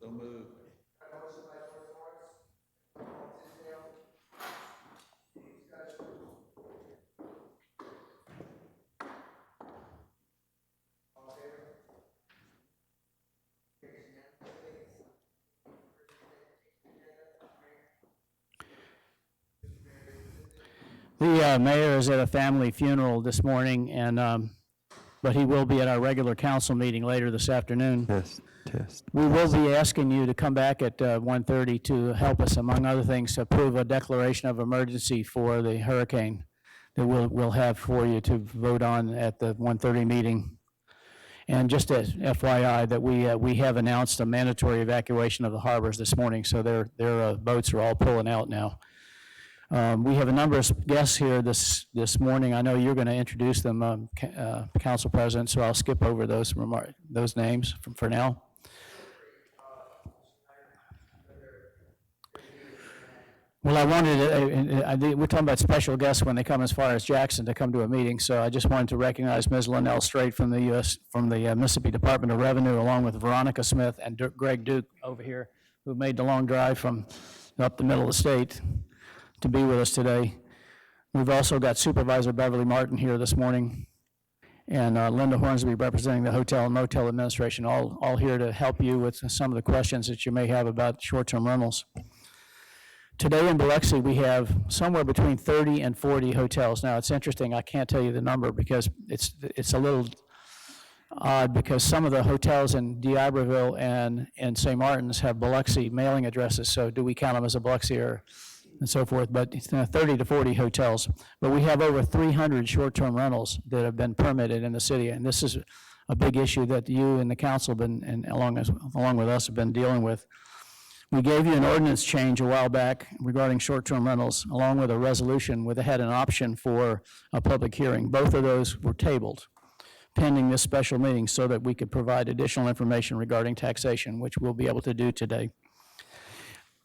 So moved. The mayor is at a family funeral this morning, and but he will be at our regular council meeting later this afternoon. Test. We will be asking you to come back at 1:30 to help us, among other things, approve a declaration of emergency for the hurricane that we'll have for you to vote on at the 1:30 meeting. And just as FYI, that we have announced a mandatory evacuation of the harbors this morning, so their boats are all pulling out now. We have a number of guests here this morning. I know you're going to introduce them, Council President, so I'll skip over those names for now. Well, I wanted we're talking about special guests when they come as far as Jackson to come to a meeting, so I just wanted to recognize Ms. Linnell Strait from the Mississippi Department of Revenue, along with Veronica Smith and Greg Duke over here, who made the long drive from up the middle of the state to be with us today. We've also got Supervisor Beverly Martin here this morning, and Linda Hornsby representing the Hotel and Motel Administration, all here to help you with some of the questions that you may have about short-term rentals. Today in Biloxi, we have somewhere between 30 and 40 hotels. Now, it's interesting, I can't tell you the number because it's a little odd, because some of the hotels in D'Iberville and St. Martin's have Biloxi mailing addresses, so do we count them as a Biloxi and so forth, but it's 30 to 40 hotels. But we have over 300 short-term rentals that have been permitted in the city, and this is a big issue that you and the council have been, and along with us, have been dealing with. We gave you an ordinance change a while back regarding short-term rentals, along with a resolution that had an option for a public hearing. Both of those were tabled pending this special meeting so that we could provide additional information regarding taxation, which we'll be able to do today.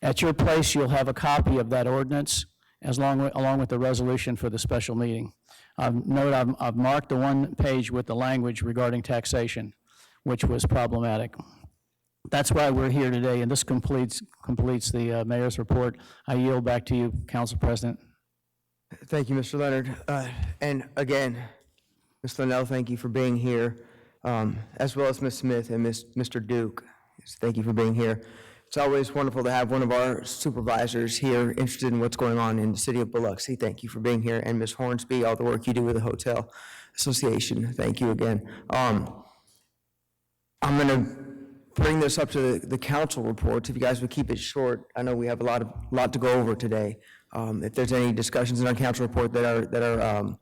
At your place, you'll have a copy of that ordinance along with the resolution for the special meeting. Note I've marked the one page with the language regarding taxation, which was problematic. That's why we're here today, and this completes the mayor's report. I yield back to you, Council President. Thank you, Mr. Leonard. And again, Ms. Linnell, thank you for being here, as well as Ms. Smith and Mr. Duke. Thank you for being here. It's always wonderful to have one of our supervisors here interested in what's going on in the city of Biloxi. Thank you for being here. And Ms. Hornsby, all the work you do with the Hotel Association. Thank you again. I'm going to bring this up to the council reports. If you guys would keep it short, I know we have a lot to go over today. If there's any discussions in our council report that are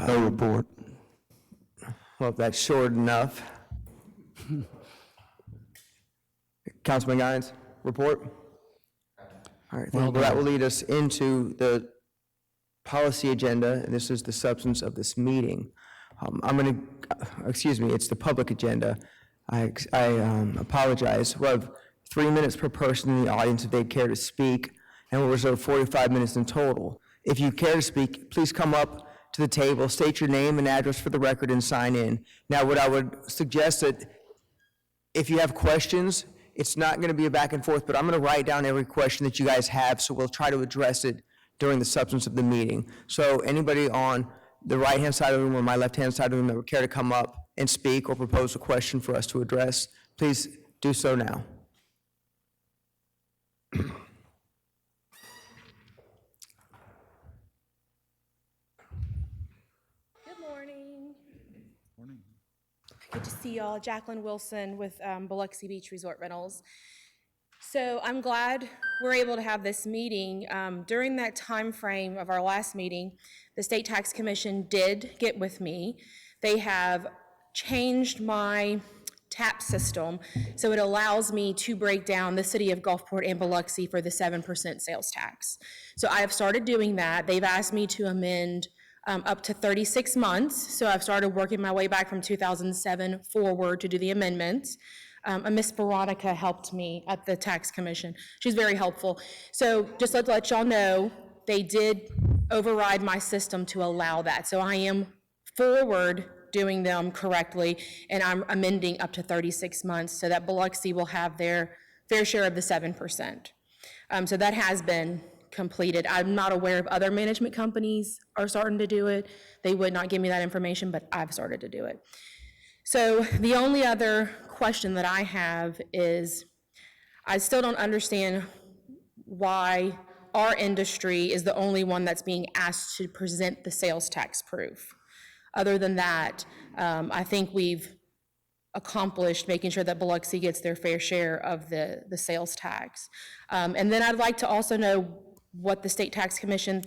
no report. Well, if that's short enough. Councilman Guines, report. All right, well, that will lead us into the policy agenda, and this is the substance of this meeting. It's the public agenda. I apologize. We'll have 3 minutes per person in the audience if they care to speak, and we'll reserve 45 minutes in total. If you care to speak, please come up to the table, state your name and address for the record, and sign in. Now, what I would suggest that if you have questions, it's not going to be a back and forth, but I'm going to write down every question that you guys have, so we'll try to address it during the substance of the meeting. So anybody on the right-hand side of the room or my left-hand side of the room that would care to come up and speak or propose a question for us to address, please do so now. Good morning. Morning. Good to see y'all. Jacqueline Wilson with Biloxi Beach Resort Rentals. So I'm glad we're able to have this meeting. During that time frame of our last meeting, the State Tax Commission did get with me. They have changed my TAP system so it allows me to break down the city of Gulfport and Biloxi for the 7% sales tax. So I have started doing that. They've asked me to amend up to 36 months. So I've started working my way back from 2007 forward to do the amendments. Miss Veronica helped me at the Tax Commission. She's very helpful. So just to let y'all know, they did override my system to allow that. So I am forward doing them correctly, and I'm amending up to 36 months so that Biloxi will have their fair share of the 7%. So that has been completed. I'm not aware of other management companies are starting to do it. They would not give me that information, but I've started to do it. So the only other question that I have is, I still don't understand why our industry is the only one that's being asked to present the sales tax proof. Other than that, I think we've accomplished making sure that Biloxi gets their fair share of the sales tax. And then I'd like to also know what the State Tax Commission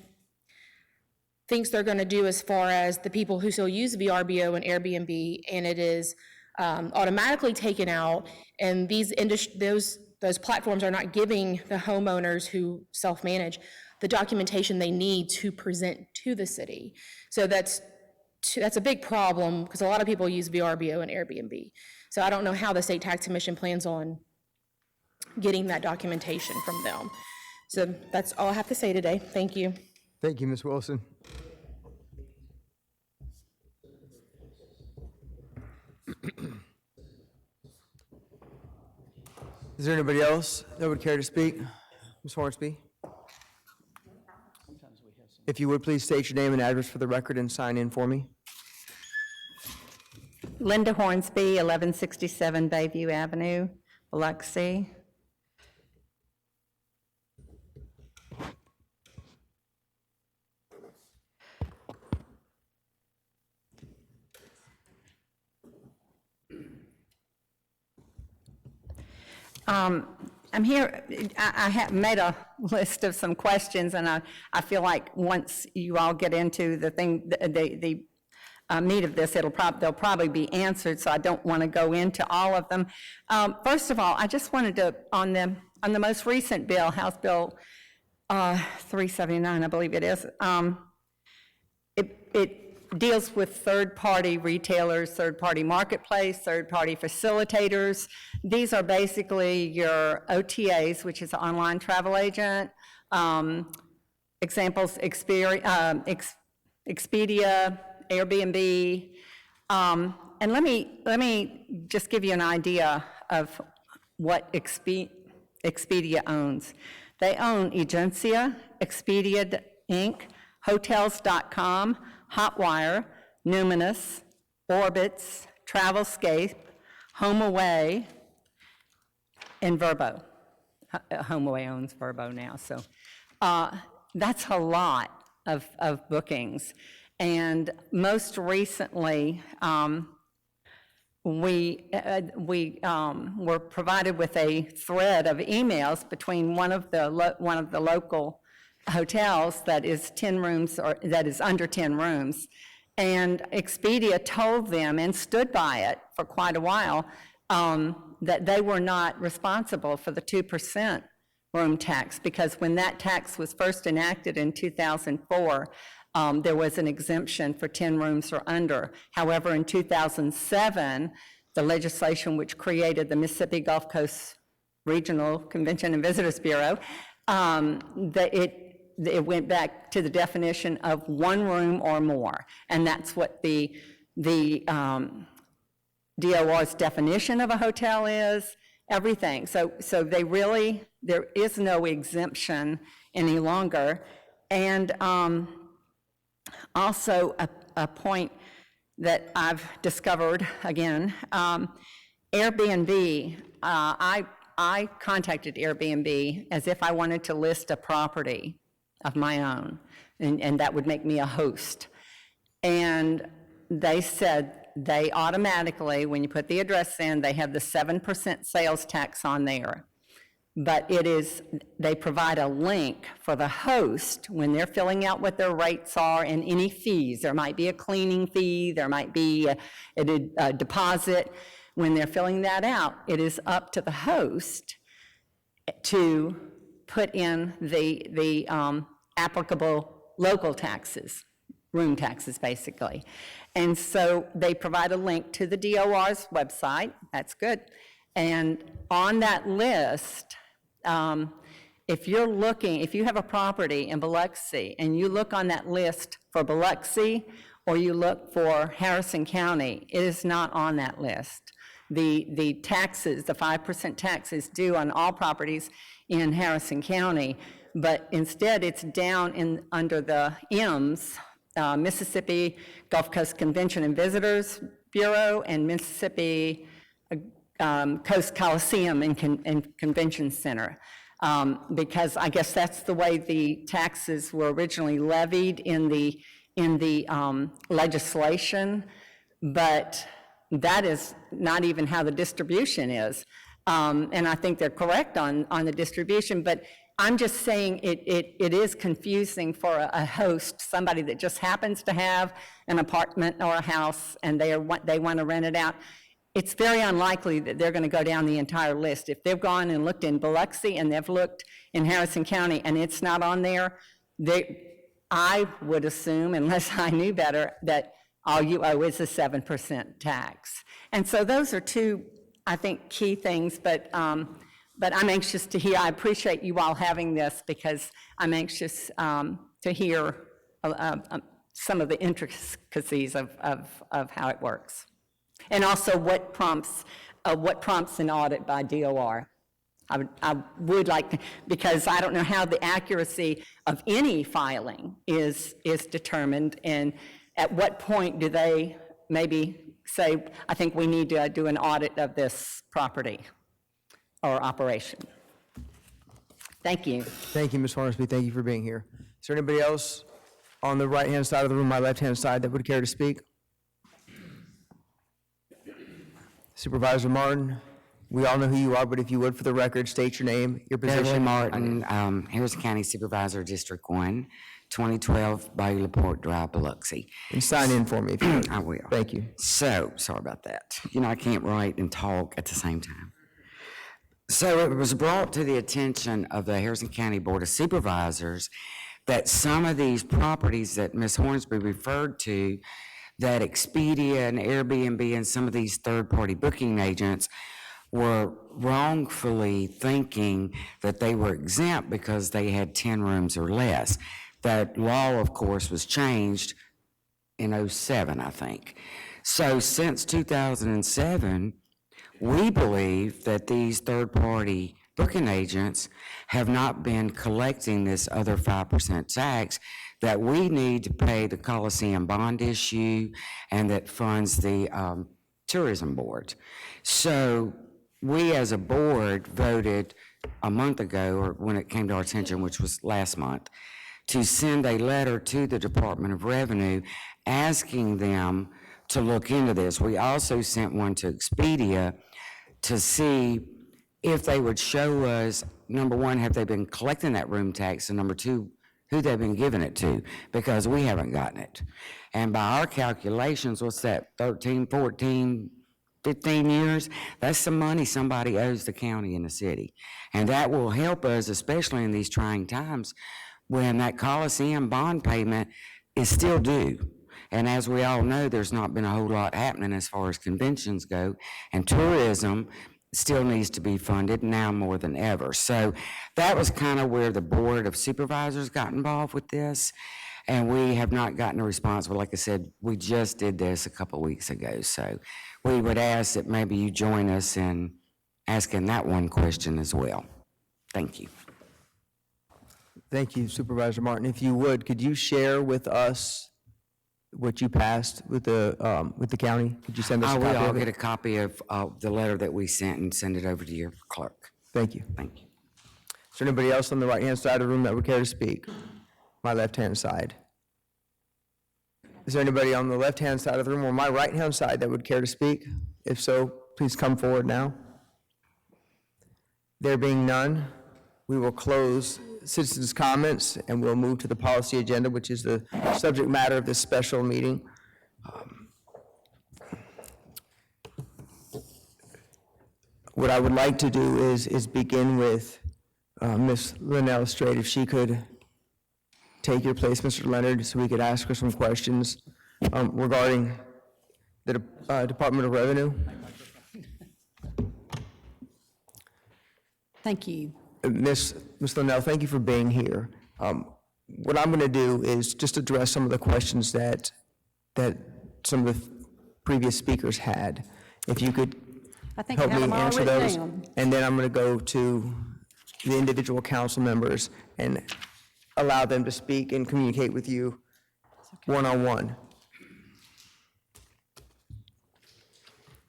thinks they're going to do as far as the people who still use VRBO and Airbnb, and it is automatically taken out, and those platforms are not giving the homeowners who self-manage the documentation they need to present to the city. So that's a big problem, because a lot of people use VRBO and Airbnb. So I don't know how the State Tax Commission plans on getting that documentation from them. So that's all I have to say today. Thank you. Thank you, Ms. Wilson. Is there anybody else that would care to speak? Ms. Hornsby? If you would, please state your name and address for the record and sign in for me. Linda Hornsby, 1167 Bayview Avenue, Biloxi. I'm here, I have made a list of some questions, and I feel like once you all get into the thing, the meat of this, they'll probably be answered, so I don't want to go into all of them. First of all, I just wanted to, on the most recent bill, House Bill 379, I believe it is, it deals with third-party retailers, third-party marketplace, third-party facilitators. These are basically your OTAs, which is an online travel agent, examples, Expedia, Airbnb, and let me just give you an idea of what Expedia owns. They own Agencia, Expedia Inc., Hotels.com, Hotwire, Numinous, Orbitz, Travelscape, HomeAway, and Vrbo. HomeAway owns Vrbo now, so that's a lot of bookings. And most recently, we were provided with a thread of emails between one of the local hotels that is 10 rooms, or that is under 10 rooms, and Expedia told them, and stood by it for quite a while, that they were not responsible for the 2% room tax, because when that tax was first enacted in 2004, there was an exemption for 10 rooms or under. However, in 2007, the legislation which created the Mississippi Gulf Coast Regional Convention and Visitors Bureau, it went back to the definition of one room or more, and that's what the DOR's definition of a hotel is, everything. So they really, there is no exemption any longer. And also a point that I've discovered again, Airbnb, I contacted Airbnb as if I wanted to list a property of my own, and that would make me a host. And they said they automatically, when you put the address in, they have the 7% sales tax on there. But they provide a link for the host when they're filling out what their rates are and any fees. There might be a cleaning fee, there might be a deposit. When they're filling that out, it is up to the host to put in the applicable local taxes, room taxes, basically. And so they provide a link to the DOR's website. That's good. And on that list, if you have a property in Biloxi and you look on that list for Biloxi or you look for Harrison County, it is not on that list. The taxes, the 5% tax is due on all properties in Harrison County, but instead it's down under the M's, Mississippi Gulf Coast Convention and Visitors Bureau and Mississippi Coast Coliseum and Convention Center. Because I guess that's the way the taxes were originally levied in the legislation, but that is not even how the distribution is. And I think they're correct on the distribution, but I'm just saying it is confusing for a host, somebody that just happens to have an apartment or a house and they want to rent it out. It's very unlikely that they're going to go down the entire list. If they've gone and looked in Biloxi and they've looked in Harrison County and it's not on there, I would assume, unless I knew better, that all you owe is a 7% tax. And so those are two, I think, key things, but I'm anxious to hear. I appreciate you all having this because I'm anxious to hear some of the intricacies of how it works. And also what prompts an audit by DOR. I would like to, because I don't know how the accuracy of any filing is determined, and at what point do they maybe say, I think we need to do an audit of this property or operation. Thank you. Thank you, Ms. Hornsby. Thank you for being here. Is there anybody else on the right-hand side of the room, my left-hand side, that would care to speak? Supervisor Martin, we all know who you are, but if you would, for the record, state your name, your Beverly position. Martin, Harrison County Supervisor, District 1, 2012 Bayou LaPorte Drive, Biloxi. And sign in for me if you would. I will. Thank you. So, sorry about that. You know, I can't write and talk at the same time. So it was brought to the attention of the Harrison County Board of Supervisors that some of these properties that Ms. Hornsby referred to, that Expedia and Airbnb and some of these third-party booking agents were wrongfully thinking that they were exempt because they had 10 rooms or less. That law, of course, was changed in 2007, I think. So since 2007, we believe that these third-party booking agents have not been collecting this other 5% tax that we need to pay the Coliseum bond issue and that funds the tourism board. So we as a board voted a month ago, or when it came to our attention, which was last month, to send a letter to the Department of Revenue asking them to look into this. We also sent one to Expedia to see if they would show us, number one, have they been collecting that room tax, and number two, who they've been giving it to, because we haven't gotten it. And by our calculations, what's that, 13, 14, 15 years? That's some money somebody owes the county and the city. And that will help us, especially in these trying times, when that Coliseum bond payment is still due. And as we all know, there's not been a whole lot happening as far as conventions go, and tourism still needs to be funded now more than ever. So that was kind of where the Board of Supervisors got involved with this, and we have not gotten a response. But like I said, we just did this a couple weeks ago. So we would ask that maybe you join us in asking that one question as well. Thank you. Thank you, Supervisor Martin. If you would, could you share with us what you passed with the county? Could you send us I a will. copy I'll of get it? a copy of the letter that we sent and send it over to your clerk. Thank you. Thank you. Is there anybody else on the right-hand side of the room that would care to speak? My left-hand side. Is there anybody on the left-hand side of the room or my right-hand side that would care to speak? If so, please come forward now. There being none, we will close citizens' comments and we'll move to the policy agenda, which is the subject matter of this special meeting. What I would like to do is begin with Ms. Linnell Strait, if she could take your place, Mr. Leonard, so we could ask her some questions regarding the Department of Revenue. Thank you. Ms. Linnell, thank you for being here. What I'm going to do is just address some of the questions that that some of the previous speakers had. If you could I think I help have me them all answer written those. down. And then I'm going to go to the individual council members and allow them to speak and communicate with you one-on-one.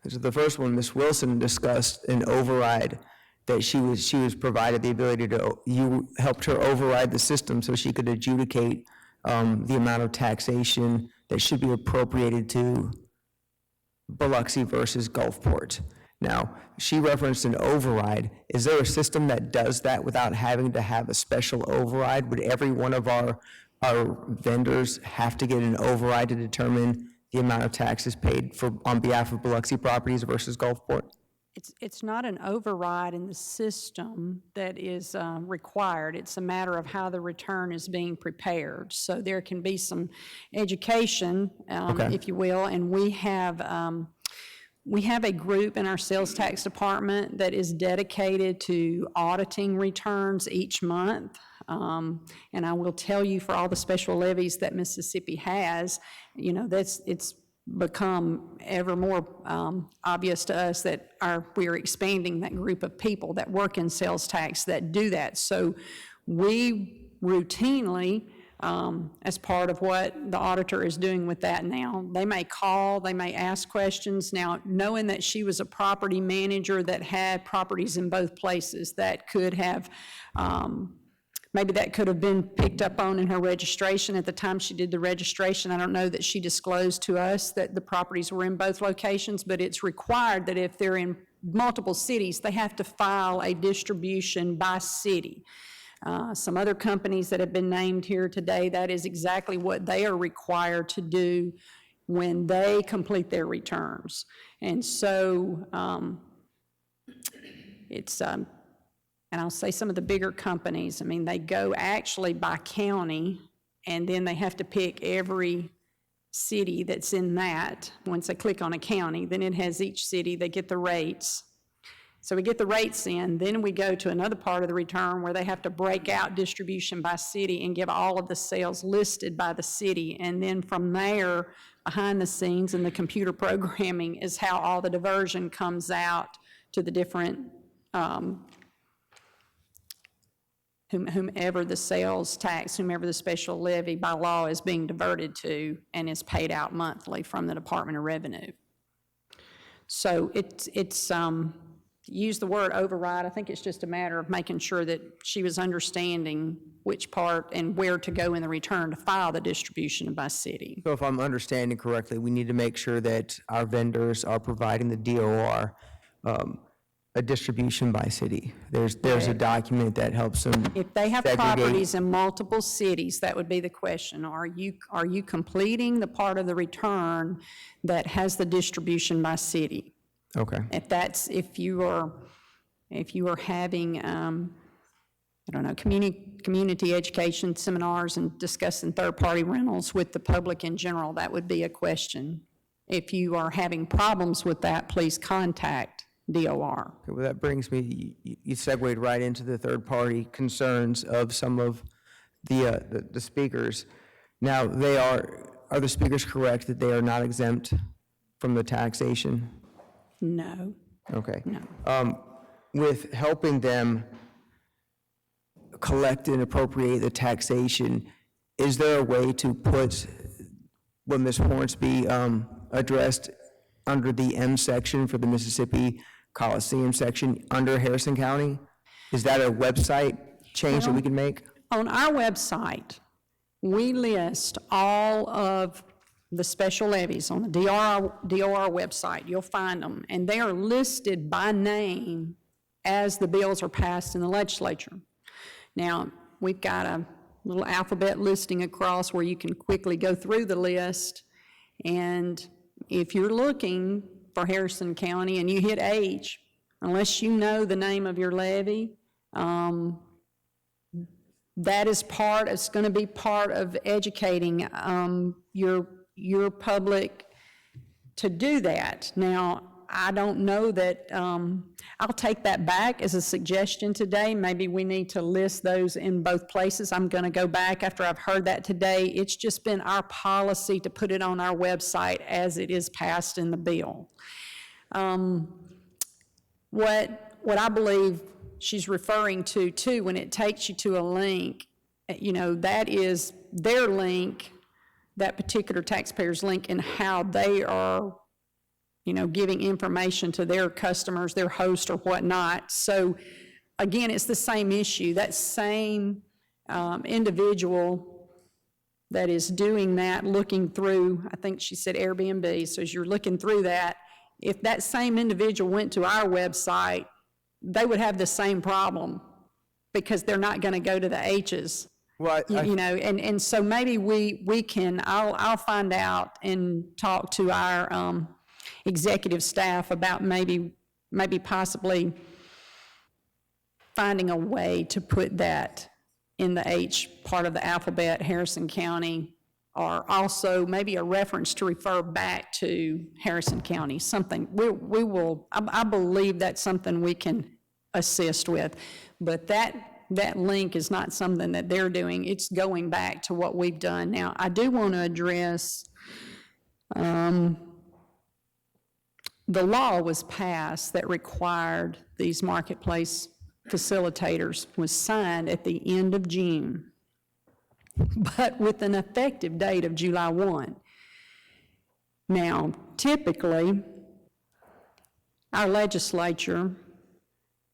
So the first one, Ms. Wilson discussed an override that she was provided the ability to, you helped her override the system so she could adjudicate the amount of taxation that should be appropriated to Biloxi versus Gulfport. Now, she referenced an override. Is there a system that does that without having to have a special override? Would every one of our vendors have to get an override to determine the amount of taxes paid on behalf of Biloxi properties versus Gulfport? It's not an override in the system that is required. It's a matter of how the return is being prepared. So there can be some education, Okay. if you will, and we have a group in our sales tax department that is dedicated to auditing returns each month. And I will tell you, for all the special levies that Mississippi has, you know, it's become ever more obvious to us that we are expanding that group of people that work in sales tax that do that. So we routinely, as part of what the auditor is doing with that now, they may call, they may ask questions. Now, knowing that she was a property manager that had properties in both places, that could have, maybe that could have been picked up on in her registration at the time she did the registration. I don't know that she disclosed to us that the properties were in both locations, but it's required that if they're in multiple cities, they have to file a distribution by city. Some other companies that have been named here today, that is exactly what they are required to do when they complete their returns. And so and I'll say some of the bigger companies, I mean, they go actually by county, and then they have to pick every city that's in that. Once they click on a county, then it has each city, they get the rates. So we get the rates in, then we go to another part of the return where they have to break out distribution by city and give all of the sales listed by the city. And then from there, behind the scenes in the computer programming is how all the diversion comes out to the different whomever the sales tax, whomever the special levy by law is being diverted to and is paid out monthly from the Department of Revenue. So use the word override, I think it's just a matter of making sure that she was understanding which part and where to go in the return to file the distribution by city. So if I'm understanding correctly, we need to make sure that our vendors are providing the DOR a distribution by city. There's a document that helps them If they have segregate. properties in multiple cities, that would be the question. Are you completing the part of the return that has the distribution by city? Okay. If you are having, I don't know, community education seminars and discussing third-party rentals with the public in general, that would be a question. If you are having problems with that, please contact DOR. Okay, well, that brings me, you segued right into the third-party concerns of some of the speakers. Now, are the speakers correct that they are not exempt from the taxation? No. Okay. No. With helping them collect and appropriate the taxation, is there a way to put what Ms. Hornsby addressed under the M section for the Mississippi Coliseum section under Harrison County? Is that a website change that we can make? On our website, we list all of the special levies on the DOR website. You'll find them, and they are listed by name as the bills are passed in the legislature. Now, we've got a little alphabet listing across where you can quickly go through the list, and if you're looking for Harrison County and you hit H, unless you know the name of your levy, that is it's going to be part of educating your public to do that. Now, I don't know that, I'll take that back as a suggestion today. Maybe we need to list those in both places. I'm going to go back after I've heard that today. It's just been our policy to put it on our website as it is passed in the bill. What I believe she's referring to too, when it takes you to a link, that is their link, that particular taxpayer's link, and how they are, giving information to their customers, their host or whatnot. So again, it's the same issue. That same individual that is doing that, looking through, I think she said Airbnb, so as you're looking through that, if that same individual went to our website, they would have the same problem because they're not going to go to the H's. Well, And so maybe we can, I'll find out and talk to our executive staff about maybe possibly finding a way to put that in the H part of the alphabet, Harrison County, or also maybe a reference to refer back to Harrison County, something. We will, I believe that's something we can assist with, but that link is not something that they're doing. It's going back to what we've done. Now, I do want to address, the law was passed that required these marketplace facilitators, was signed at the end of June, but with an effective date of July 1. Now, typically, our legislature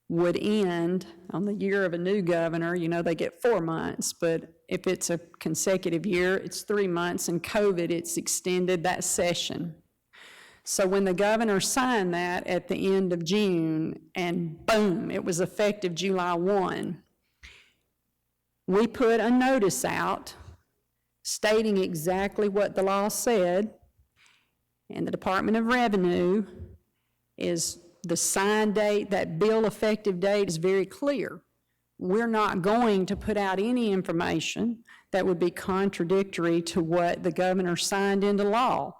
would end on the year of a new governor. They get 4 months, but if it's a consecutive year, it's 3 months, and COVID, it's extended that session. So when the governor signed that at the end of June, and boom, it was effective July 1, we put a notice out stating exactly what the law said, and the Department of Revenue is the sign date, that bill effective date is very clear. We're not going to put out any information that would be contradictory to what the governor signed into law.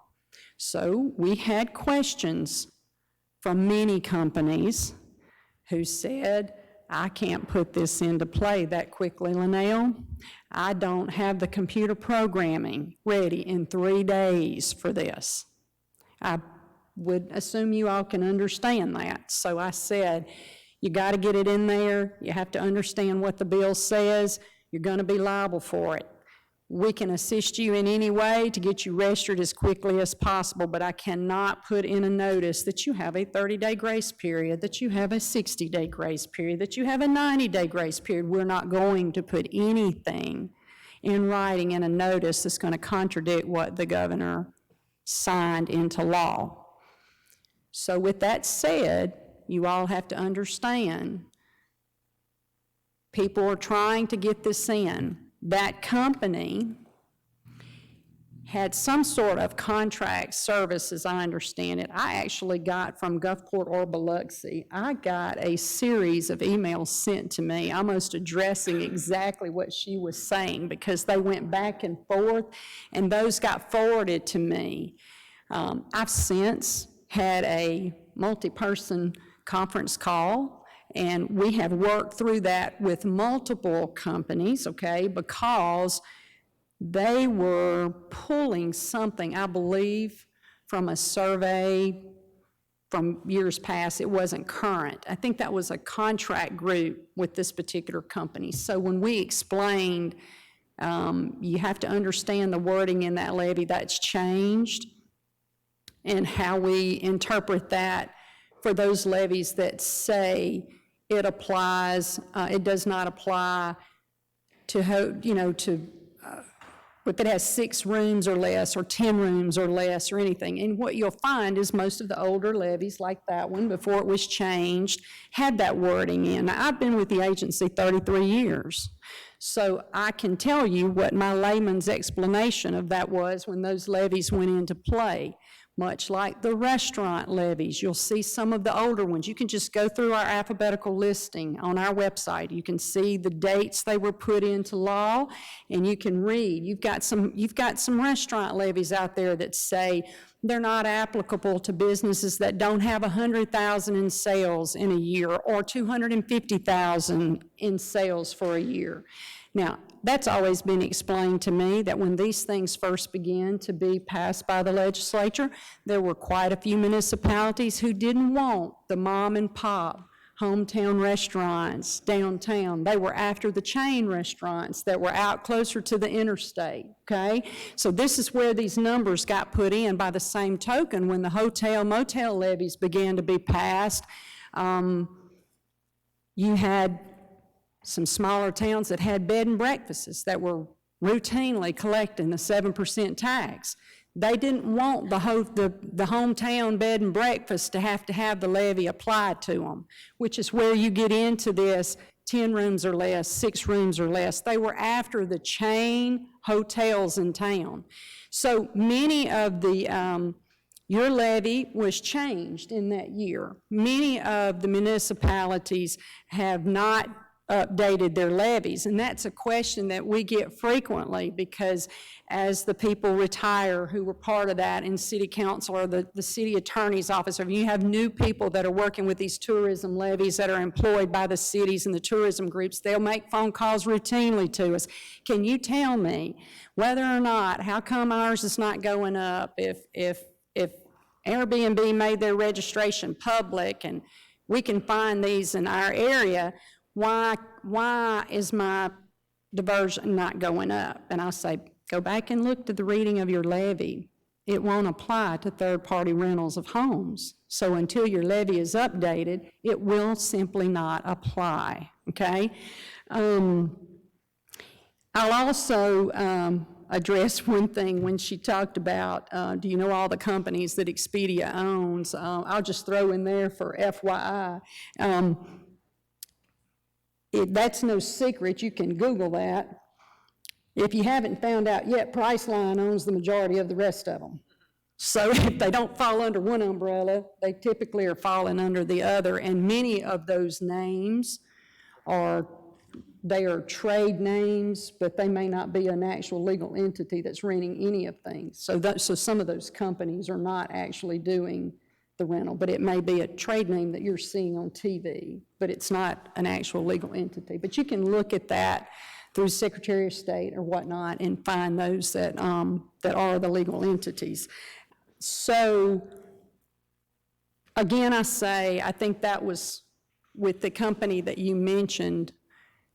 So we had questions from many companies who said, I can't put this into play that quickly, Linnell. I don't have the computer programming ready in 3 days for this. I would assume you all can understand that. So I said, you got to get it in there. You have to understand what the bill says. You're going to be liable for it. We can assist you in any way to get you registered as quickly as possible, but I cannot put in a notice that you have a 30-day grace period, that you have a 60-day grace period, that you have a 90-day grace period. We're not going to put anything in writing in a notice that's going to contradict what the governor signed into law. So with that said, you all have to understand, people are trying to get this in. That company had some sort of contract service, as I understand it. I actually got from Gulfport or Biloxi, I got a series of emails sent to me almost addressing exactly what she was saying, because they went back and forth, and those got forwarded to me. I've since had a multi-person conference call, and we have worked through that with multiple companies, okay, because they were pulling something, I believe, from a survey from years past. It wasn't current. I think that was a contract group with this particular company. So when we explained, you have to understand the wording in that levy, that's changed, and how we interpret that for those levies that say it applies, it does not apply to, if it has 6 rooms or less, or 10 rooms or less, or anything. And what you'll find is most of the older levies, like that one, before it was changed, had that wording in. Now, I've been with the agency 33 years, so I can tell you what my layman's explanation of that was when those levies went into play. much like the restaurant levies. You'll see some of the older ones. You can just go through our alphabetical listing on our website. You can see the dates they were put into law, and you can read. You've got some restaurant levies out there that say they're not applicable to businesses that don't have 100,000 in sales in a year or 250,000 in sales for a year. Now, that's always been explained to me, that when these things first began to be passed by the legislature, there were quite a few municipalities who didn't want the mom and pop hometown restaurants downtown. They were after the chain restaurants that were out closer to the interstate, okay? So this is where these numbers got put in. By the same token, when the hotel motel levies began to be passed, you had some smaller towns that had bed and breakfasts that were routinely collecting the 7% tax. They didn't want the hometown bed and breakfast to have the levy applied to them, which is where you get into this 10 rooms or less, 6 rooms or less. They were after the chain hotels in town. So many of the, your levy was changed in that year. Many of the municipalities have not updated their levies, and that's a question that we get frequently, because as the people retire who were part of that in city council or the city attorney's office, or you have new people that are working with these tourism levies that are employed by the cities and the tourism groups, they'll make phone calls routinely to us. Can you tell me whether or not, how come ours is not going up if Airbnb made their registration public and we can find these in our area, why is my diversion not going up? And I'll say, go back and look to the reading of your levy. It won't apply to third-party rentals of homes. So until your levy is updated, it will simply not apply, okay? I'll also address one thing when she talked about, do you know all the companies that Expedia owns? I'll just throw in there for FYI. That's no secret. You can Google that. If you haven't found out yet, Priceline owns the majority of the rest of them. So if they don't fall under one umbrella, they typically are falling under the other. And many of those names they are trade names, but they may not be an actual legal entity that's renting any of things. So some of those companies are not actually doing the rental, but it may be a trade name that you're seeing on TV, but it's not an actual legal entity. But you can look at that through Secretary of State or whatnot and find those that are the legal entities. So again, I think that was with the company that you mentioned.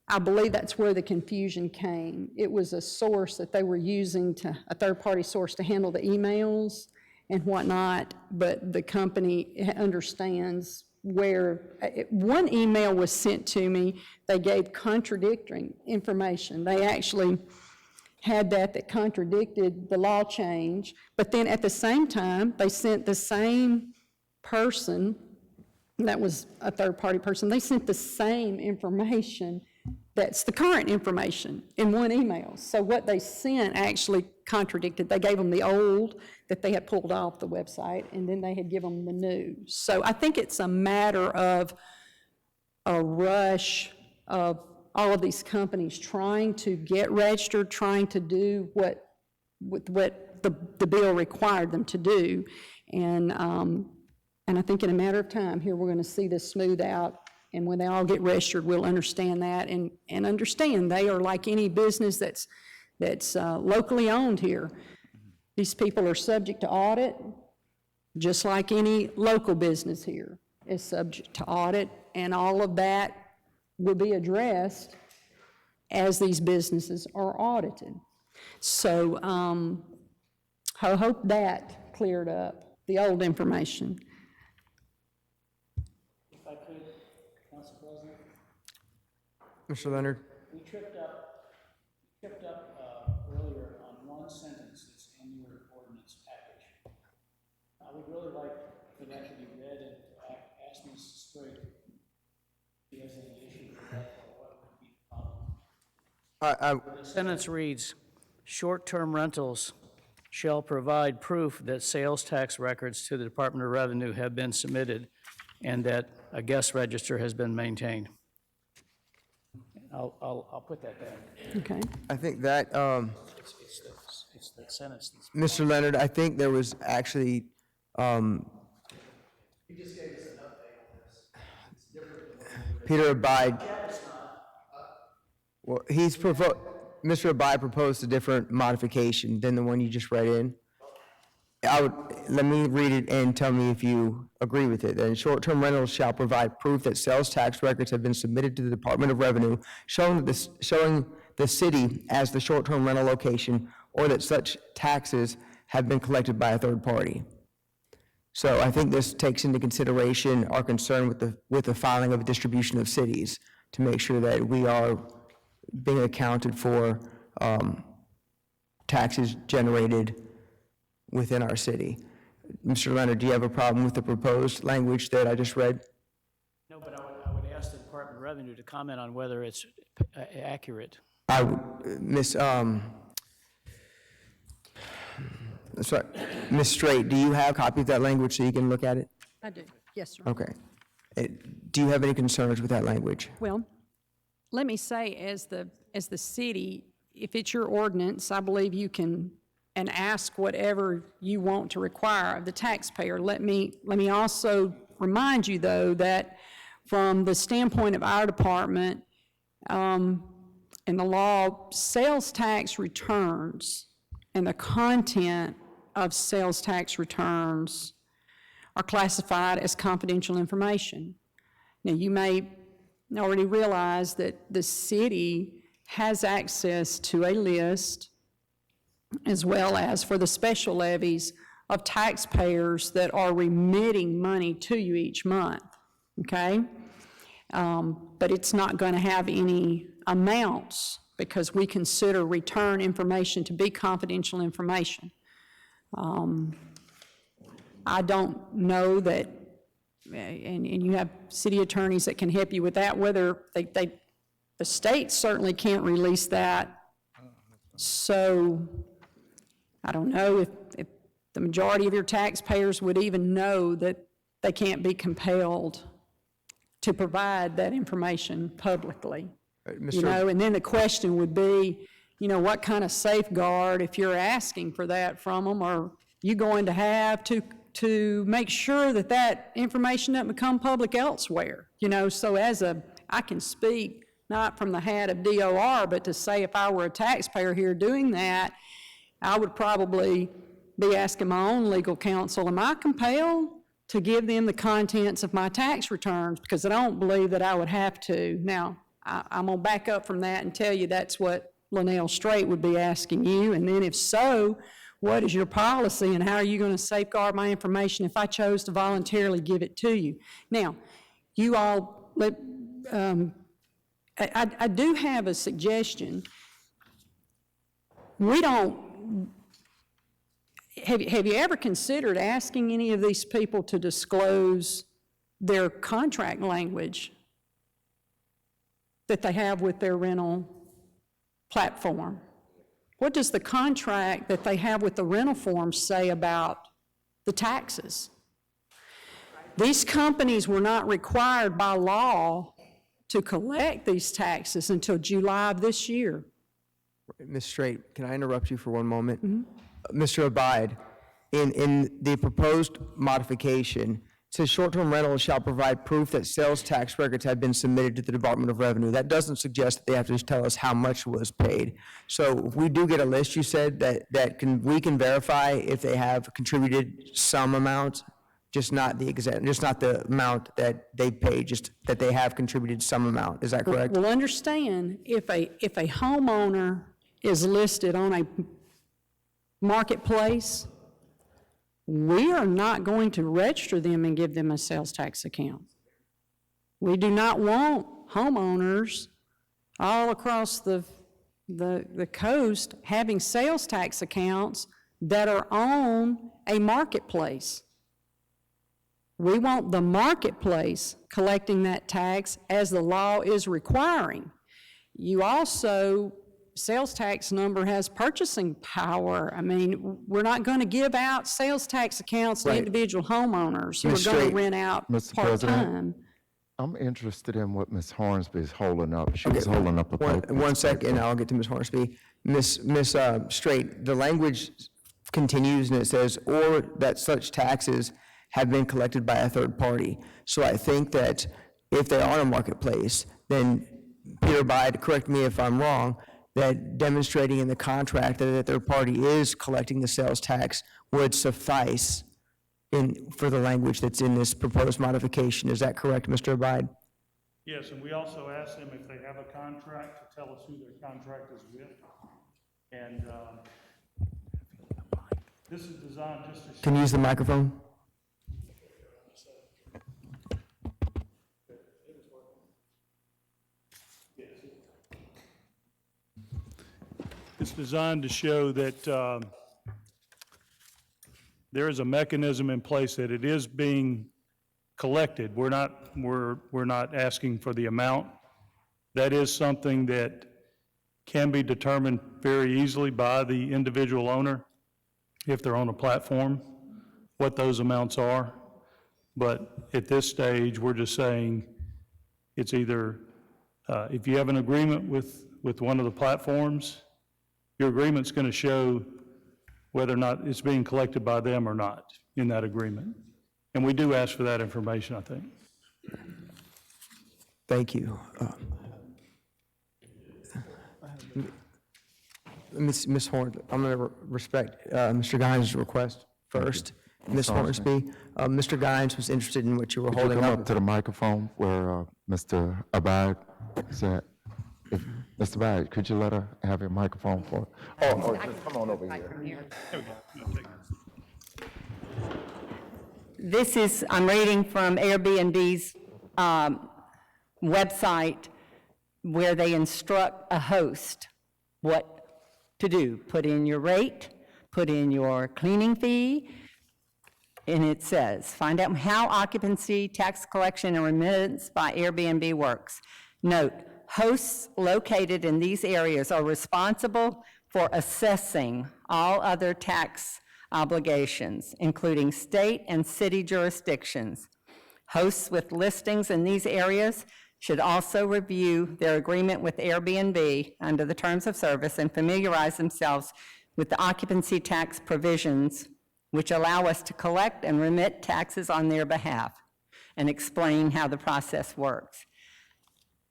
I believe that's where the confusion came. It was a source that they were using, a third-party source, to handle the emails and whatnot, but the company understands where one email was sent to me. They gave contradicting information. They actually had that contradicted the law change, but then at the same time, they sent the same person, that was a third-party person, they sent the same information that's the current information in one email. So what they sent actually contradicted. They gave them the old that they had pulled off the website, and then they had given them the new. So I think it's a matter of a rush of all of these companies trying to get registered, trying to do what the bill required them to do. And I think in a matter of time here, we're going to see this smooth out. And when they all get registered, we'll understand that and understand they are like any business that's locally owned here. These people are subject to audit, just like any local business here is subject to audit, and all of that will be addressed as these businesses are audited. So I hope that cleared up the old information. If I could, Council President? Mr. Leonard? We tripped up earlier on one sentence that's in your ordinance package. I would really like for that to be read and ask Ms. Straight if she has any issue with that or what would be the problem. The sentence reads, short-term rentals shall provide proof that sales tax records to the Department of Revenue have been submitted and that a guest register has been maintained. I'll put that back. Okay. I think that, It's the sentence that's. Mr. Leonard, I think there was actually, Peter Abide. Well, Mr. Abide proposed a different modification than the one you just read in. Let me read it and tell me if you agree with it. Then short-term rentals shall provide proof that sales tax records have been submitted to the Department of Revenue showing the city as the short-term rental location, or that such taxes have been collected by a third party. So I think this takes into consideration our concern with the filing of a distribution of cities to make sure that we are being accounted for taxes generated within our city. Mr. Leonard, do you have a problem with the proposed language that I just read? No, but I would ask the Department of Revenue to comment on whether it's accurate. Ms. Straight, do you have a copy of that language so you can look at it? I do, yes, sir. Okay. Do you have any concerns with that language? Well, let me say, as the city, if it's your ordinance, I believe you can and ask whatever you want to require of the taxpayer. Let me also remind you, though, that from the standpoint of our department, and the law, sales tax returns and the content of sales tax returns are classified as confidential information. Now, you may already realize that the city has access to a list, as well as for the special levies of taxpayers that are remitting money to you each month, okay? But it's not going to have any amounts because we consider return information to be confidential information. I don't know that, and you have city attorneys that can help you with that, whether the state certainly can't release that. So I don't know if the majority of your taxpayers would even know that they can't be compelled to provide that information publicly. You know, and then the question would be, you know, what kind of safeguard, if you're asking for that from them, are you going to have to make sure that that information doesn't become public elsewhere? You know, so I can speak not from the hat of DOR, but to say if I were a taxpayer here doing that, I would probably be asking my own legal counsel, am I compelled to give them the contents of my tax returns? Because I don't believe that I would have to. Now, I'm going to back up from that and tell you that's what Linnell Straight would be asking you. And then if so, what is your policy and how are you going to safeguard my information if I chose to voluntarily give it to you? Now, you all, I do have a suggestion. Have you ever considered asking any of these people to disclose their contract language that they have with their rental platform? What does the contract that they have with the rental form say about the taxes? These companies were not required by law to collect these taxes until July of this year. Ms. Straight, can I interrupt you for one moment? Mm-hmm. Mr. Abide, in the proposed modification, it says short-term rentals shall provide proof that sales tax records have been submitted to the Department of Revenue. That doesn't suggest that they have to tell us how much was paid. So if we do get a list, you said, we can verify if they have contributed some amount, just not the amount that they paid, just that they have contributed some amount. Is that correct? Well, understand, if a homeowner is listed on a marketplace, we are not going to register them and give them a sales tax account. We do not want homeowners all across the coast having sales tax accounts that are on a marketplace. We want the marketplace collecting that tax as the law is requiring. You also sales tax number has purchasing power. I mean, we're not going to give out sales tax accounts to Right. individual homeowners who are Ms. going to Straight. rent out Mr. President? part-time. I'm interested in what Ms. Hornsby is holding up. She was holding up a paper. One second, I'll get to Ms. Hornsby. Ms. Straight, the language continues and it says, or that such taxes have been collected by a third party. So I think that if they are on a marketplace, then Peter Bide, correct me if I'm wrong, that demonstrating in the contract that a third party is collecting the sales tax would suffice for the language that's in this proposed modification. Is that correct, Mr. Abide? Yes, and we also asked them if they have a contract to tell us who their contract is with. And this is designed just to show. Can you use the microphone? It's designed to show that there is a mechanism in place that it is being collected. We're not asking for the amount. That is something that can be determined very easily by the individual owner if they're on a platform, what those amounts are. But at this stage, we're just saying it's either, if you have an agreement with one of the platforms, your agreement's going to show whether or not it's being collected by them or not in that agreement. And we do ask for that information, I think. Thank you. Ms. Horn, I'm going to respect Mr. Guines' request first. Ms. Hornsby, Mr. Guines was interested in what you were Could you holding come up. up to the microphone where Mr. Abide is at? Mr. Abide, could you let her have your microphone for? Oh, just come on over here. This is, I'm reading from Airbnb's website where they instruct a host what to do. Put in your rate, put in your cleaning fee, and it says, find out how occupancy, tax collection, and remittance by Airbnb works. Note, hosts located in these areas are responsible for assessing all other tax obligations, including state and city jurisdictions. Hosts with listings in these areas should also review their agreement with Airbnb under the terms of service and familiarize themselves with the occupancy tax provisions which allow us to collect and remit taxes on their behalf, and explain how the process works.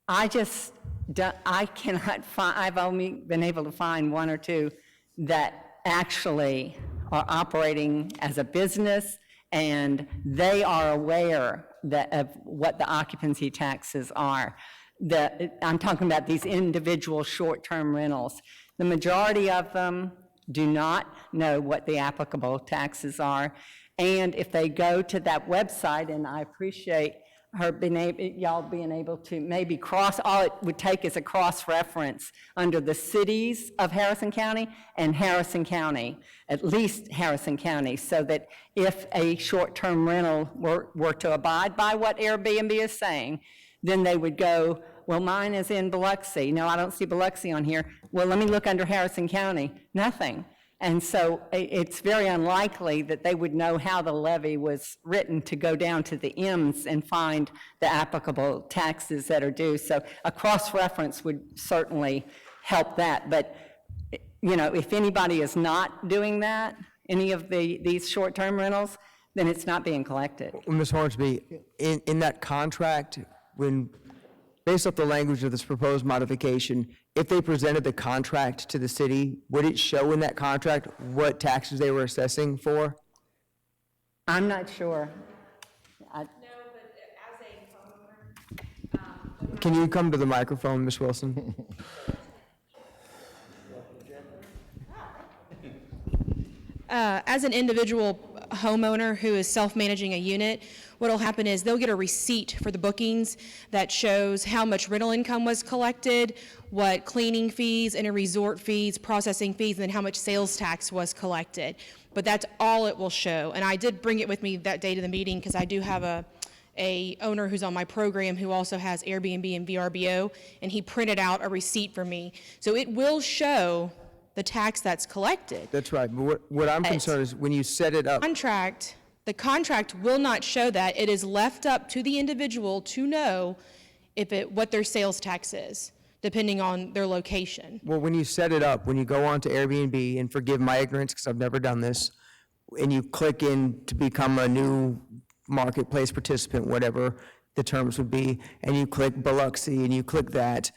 I cannot find, I've only been able to find one or two that actually are operating as a business, and they are aware of what the occupancy taxes are. I'm talking about these individual short-term rentals. The majority of them do not know what the applicable taxes are, and if they go to that website, and I appreciate her y'all being able to maybe all it would take is a cross-reference under the cities of Harrison County and Harrison County, at least Harrison County, so that if a short-term rental were to abide by what Airbnb is saying, then they would go, well, mine is in Biloxi. No, I don't see Biloxi on here. Well, let me look under Harrison County. Nothing. And so it's very unlikely that they would know how the levy was written to go down to the M's and find the applicable taxes that are due. So a cross-reference would certainly help that. But, you know, if anybody is not doing that, any of these short-term rentals, then it's not being collected. Ms. Hornsby, in that contract, based off the language of this proposed modification, if they presented the contract to the city, would it show in that contract what taxes they were assessing for? I'm not sure. No, but as a homeowner, Can you come to the microphone, Ms. Wilson? as an individual homeowner who is self-managing a unit, what will happen is they'll get a receipt for the bookings that shows how much rental income was collected, what cleaning fees, and resort fees, processing fees, and then how much sales tax was collected. But that's all it will show. And I did bring it with me that day to the meeting because I do have a owner who's on my program who also has Airbnb and VRBO, and he printed out a receipt for me. So it will show the tax that's collected. That's right, but what I'm concerned is when you set it up, The contract will not show that. It is left up to the individual to know what their sales tax is, depending on their location. well, when you set it up, when you go on to Airbnb, and forgive my ignorance because I've never done this, and you click in to become a new marketplace participant, whatever the terms would be, and you click Biloxi and you click that,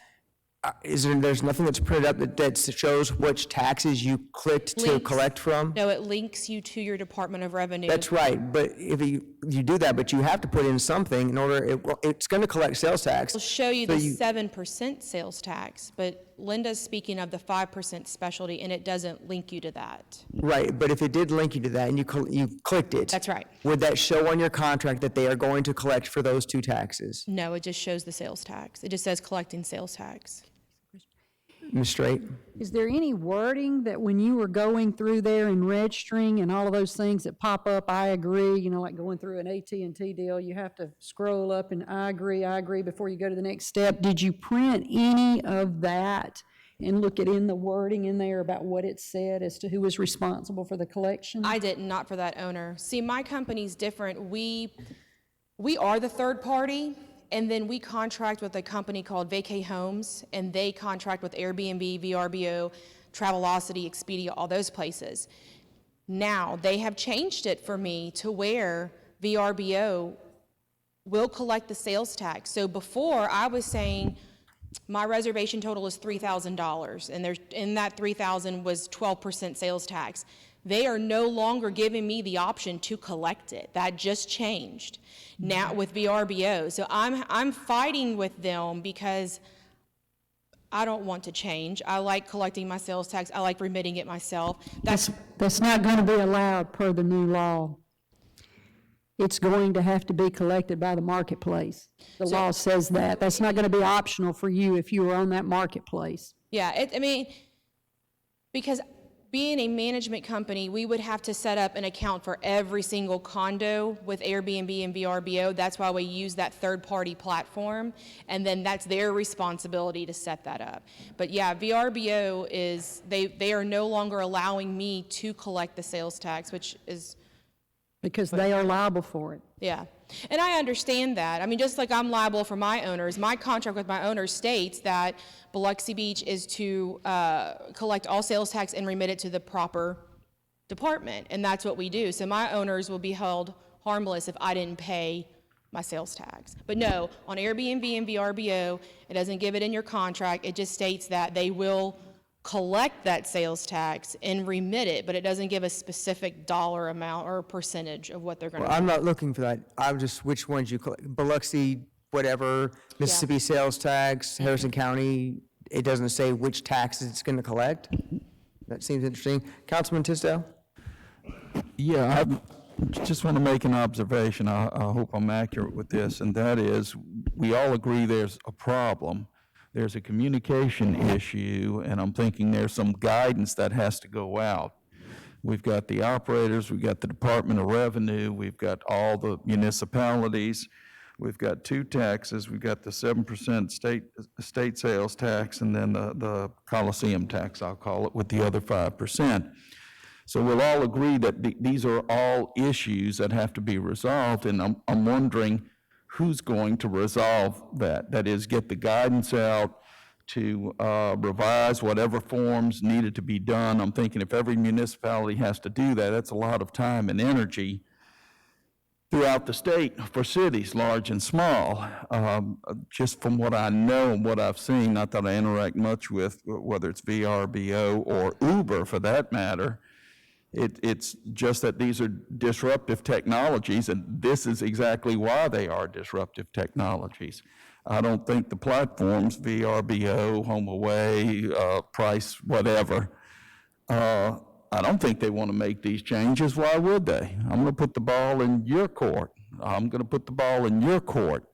there's nothing that's printed up that shows which taxes you clicked to Links. collect from? No, it links you to your Department of Revenue. That's right, but if you do that, but you have to put in something in order, it's going to collect sales tax. It'll show you So the 7% sales tax, but Linda's speaking of the 5% specialty, and it doesn't link you to that. Right, but if it did link you to that and you clicked it. That's right. Would that show on your contract that they are going to collect for those two taxes? No, it just shows the sales tax. It just says collecting sales tax. Ms. Straight? Is there any wording that when you were going through there and registering and all of those things that pop up, I agree, like going through an AT&T deal, you have to scroll up and I agree before you go to the next step. Did you print any of that and look at in the wording in there about what it said as to who was responsible for the collection? I did not for that owner. See, my company's different. We are the third party, and then we contract with a company called Vacay Homes, and they contract with Airbnb, VRBO, Travelocity, Expedia, all those places. Now, they have changed it for me to where VRBO will collect the sales tax. So before, I was saying my reservation total is $3,000, and in that $3,000 was 12% sales tax. They are no longer giving me the option to collect it. That just changed now with VRBO. So I'm fighting with them because I don't want to change. I like collecting my sales tax. I like remitting it myself. That's not going to be allowed per the new law. It's going to have to be collected by the marketplace. The law says that. That's not going to be optional for you if you were on that marketplace. Yeah, because being a management company, we would have to set up an account for every single condo with Airbnb and VRBO. That's why we use that third-party platform, and then that's their responsibility to set that up. But yeah, VRBO they are no longer allowing me to collect the sales tax, which is... Because they are liable for it. Yeah, and I understand that. Just like I'm liable for my owners, my contract with my owners states that Biloxi Beach is to collect all sales tax and remit it to the proper department, and that's what we do. So my owners will be held harmless if I didn't pay my sales tax. But no, on Airbnb and VRBO, it doesn't give it in your contract. It just states that they will collect that sales tax and remit it, but it doesn't give a specific dollar amount or percentage of what they're going to Well, I'm not looking for that. I'm just which ones you collect. Biloxi, whatever, Mississippi sales tax, Harrison County, it doesn't say which taxes it's going to collect. That seems interesting. Councilman Tisdale? Yeah, I just want to make an observation. I hope I'm accurate with this, and that is, we all agree there's a problem. There's a communication issue, and I'm thinking there's some guidance that has to go out. We've got the operators, we've got the Department of Revenue, we've got all the municipalities, we've got two taxes, we've got the 7% state sales tax, and then the Coliseum tax, I'll call it, with the other 5%. So we'll all agree that these are all issues that have to be resolved, and I'm wondering who's going to resolve that? That is, get the guidance out to revise whatever forms needed to be done. I'm thinking if every municipality has to do that, that's a lot of time and energy throughout the state for cities, large and small. Just from what I know and what I've seen, not that I interact much with, whether it's VRBO or Uber for that matter, it's just that these are disruptive technologies, and this is exactly why they are disruptive technologies. I don't think the platforms, VRBO, HomeAway, Price, whatever, I don't think they want to make these changes. Why would they? I'm going to put the ball in your court. I'm going to put the ball in your court.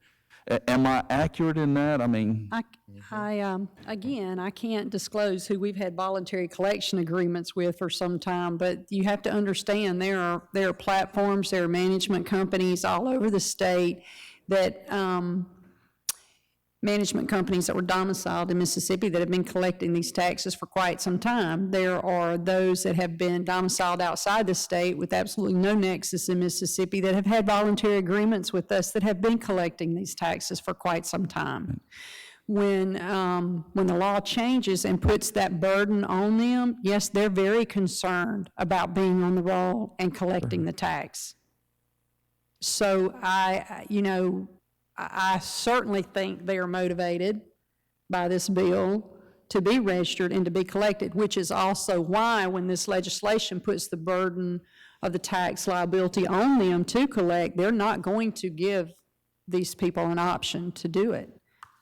Am I accurate in that? Again, I can't disclose who we've had voluntary collection agreements with for some time, but you have to understand there are platforms, there are management companies all over the state that management companies that were domiciled in Mississippi that have been collecting these taxes for quite some time. There are those that have been domiciled outside the state with absolutely no nexus in Mississippi that have had voluntary agreements with us that have been collecting these taxes for quite some time. When the law changes and puts that burden on them, yes, they're very concerned about being on the roll and collecting the tax. So I certainly think they are motivated by this bill to be registered and to be collected, which is also why when this legislation puts the burden of the tax liability on them to collect, they're not going to give these people an option to do it.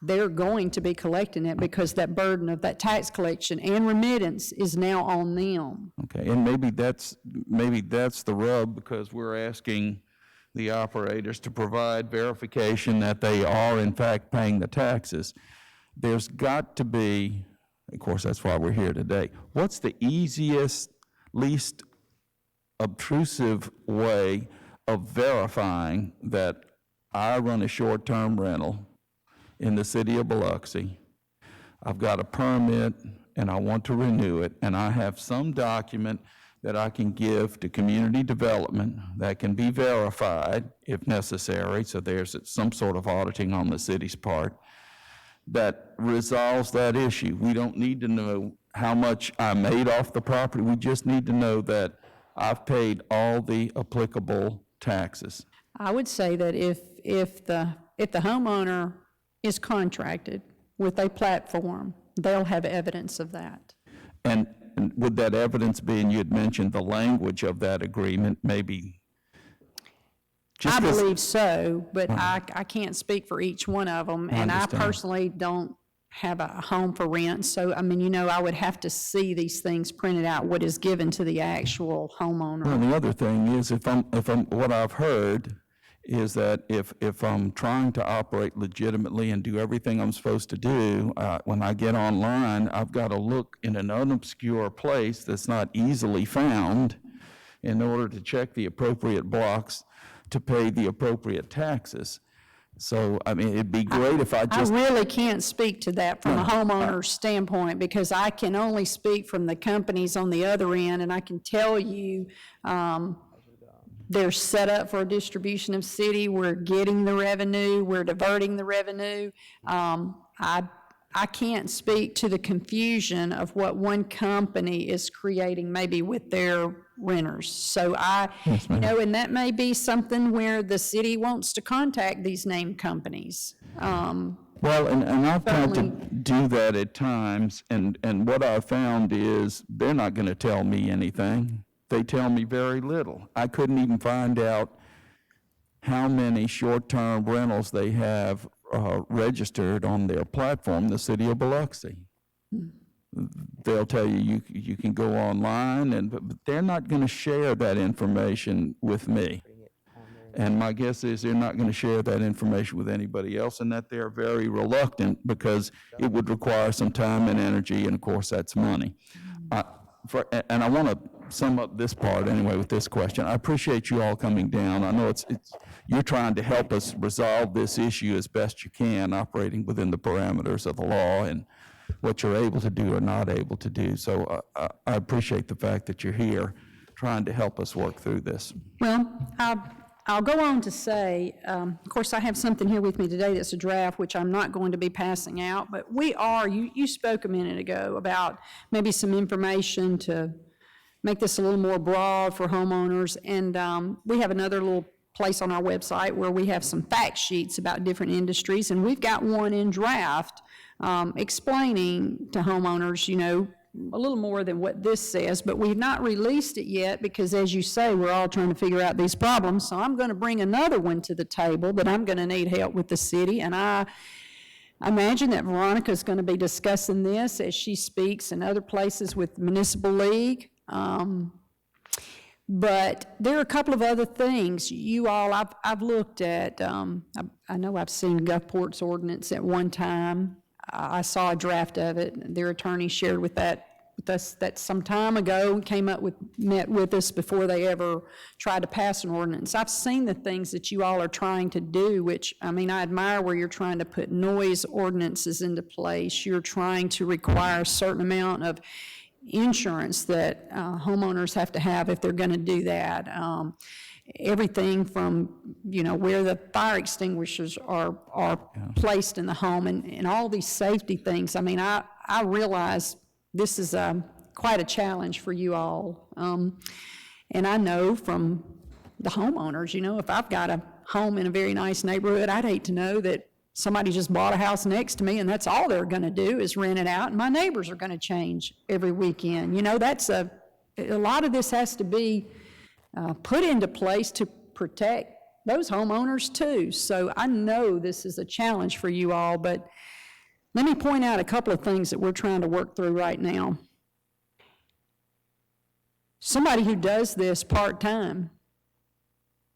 They're going to be collecting it because that burden of that tax collection and remittance is now on them. Okay, and maybe that's the rub, because we're asking the operators to provide verification that they are in fact paying the taxes. There's got to be, of course, that's why we're here today. What's the easiest, least obtrusive way of verifying that I run a short-term rental in the city of Biloxi? I've got a permit and I want to renew it, and I have some document that I can give to community development that can be verified if necessary, so there's some sort of auditing on the city's part, that resolves that issue. We don't need to know how much I made off the property. We just need to know that I've paid all the applicable taxes. I would say that if the homeowner is contracted with a platform, they'll have evidence of that. And would that evidence be, and you had mentioned the language of that agreement, maybe? I believe so, but I can't speak for each one of them, and I personally don't have a home for rent, so, I mean, I would have to see these things printed out, what is given to the actual homeowner. Well, the other thing is, what I've heard is that if I'm trying to operate legitimately and do everything I'm supposed to do, when I get online, I've got to look in an unobscure place that's not easily found in order to check the appropriate blocks to pay the appropriate taxes. So, I mean, it'd be great if I just... I really can't speak to that from a homeowner's standpoint, because I can only speak from the companies on the other end, and I can tell you, they're set up for a distribution of city. We're getting the revenue. We're diverting the revenue. I can't speak to the confusion of what one company is creating maybe with their renters. So and that may be something where the city wants to contact these named companies. Well, and I've had to do that at times, and what I've found is they're not going to tell me anything. They tell me very little. I couldn't even find out how many short-term rentals they have registered on their platform, the city of Biloxi. They'll tell you you can go online, but they're not going to share that information with me. And my guess is they're not going to share that information with anybody else, and that they're very reluctant because it would require some time and energy, and of course that's money. And I want to sum up this part anyway with this question. I appreciate you all coming down. I know you're trying to help us resolve this issue as best you can, operating within the parameters of the law and what you're able to do or not able to do. So I appreciate the fact that you're here trying to help us work through this. Well, I'll go on to say, of course, I have something here with me today that's a draft, which I'm not going to be passing out, but you spoke a minute ago about maybe some information to make this a little more broad for homeowners, and we have another little place on our website where we have some fact sheets about different industries, and we've got one in draft explaining to homeowners, a little more than what this says, but we've not released it yet because, as you say, we're all trying to figure out these problems. So I'm going to bring another one to the table, but I'm going to need help with the city. And I imagine that Veronica's going to be discussing this as she speaks in other places with the Municipal League. But there are a couple of other things. I've looked at, I know I've seen Gulfport's ordinance at one time. I saw a draft of it. Their attorney shared with that with us that some time ago, met with us before they ever tried to pass an ordinance. I've seen the things that you all are trying to do, which, I mean, I admire where you're trying to put noise ordinances into place. You're trying to require a certain amount of insurance that homeowners have to have if they're going to do that. Everything from, you know, where the fire extinguishers are placed in the home and all these safety things. I mean, I realize this is quite a challenge for you all. And I know from the homeowners, you know, if I've got a home in a very nice neighborhood, I'd hate to know that somebody just bought a house next to me and that's all they're going to do is rent it out and my neighbors are going to change every weekend. You know, that's a lot of this has to be put into place to protect those homeowners too. So I know this is a challenge for you all, but let me point out a couple of things that we're trying to work through right now. Somebody who does this part-time,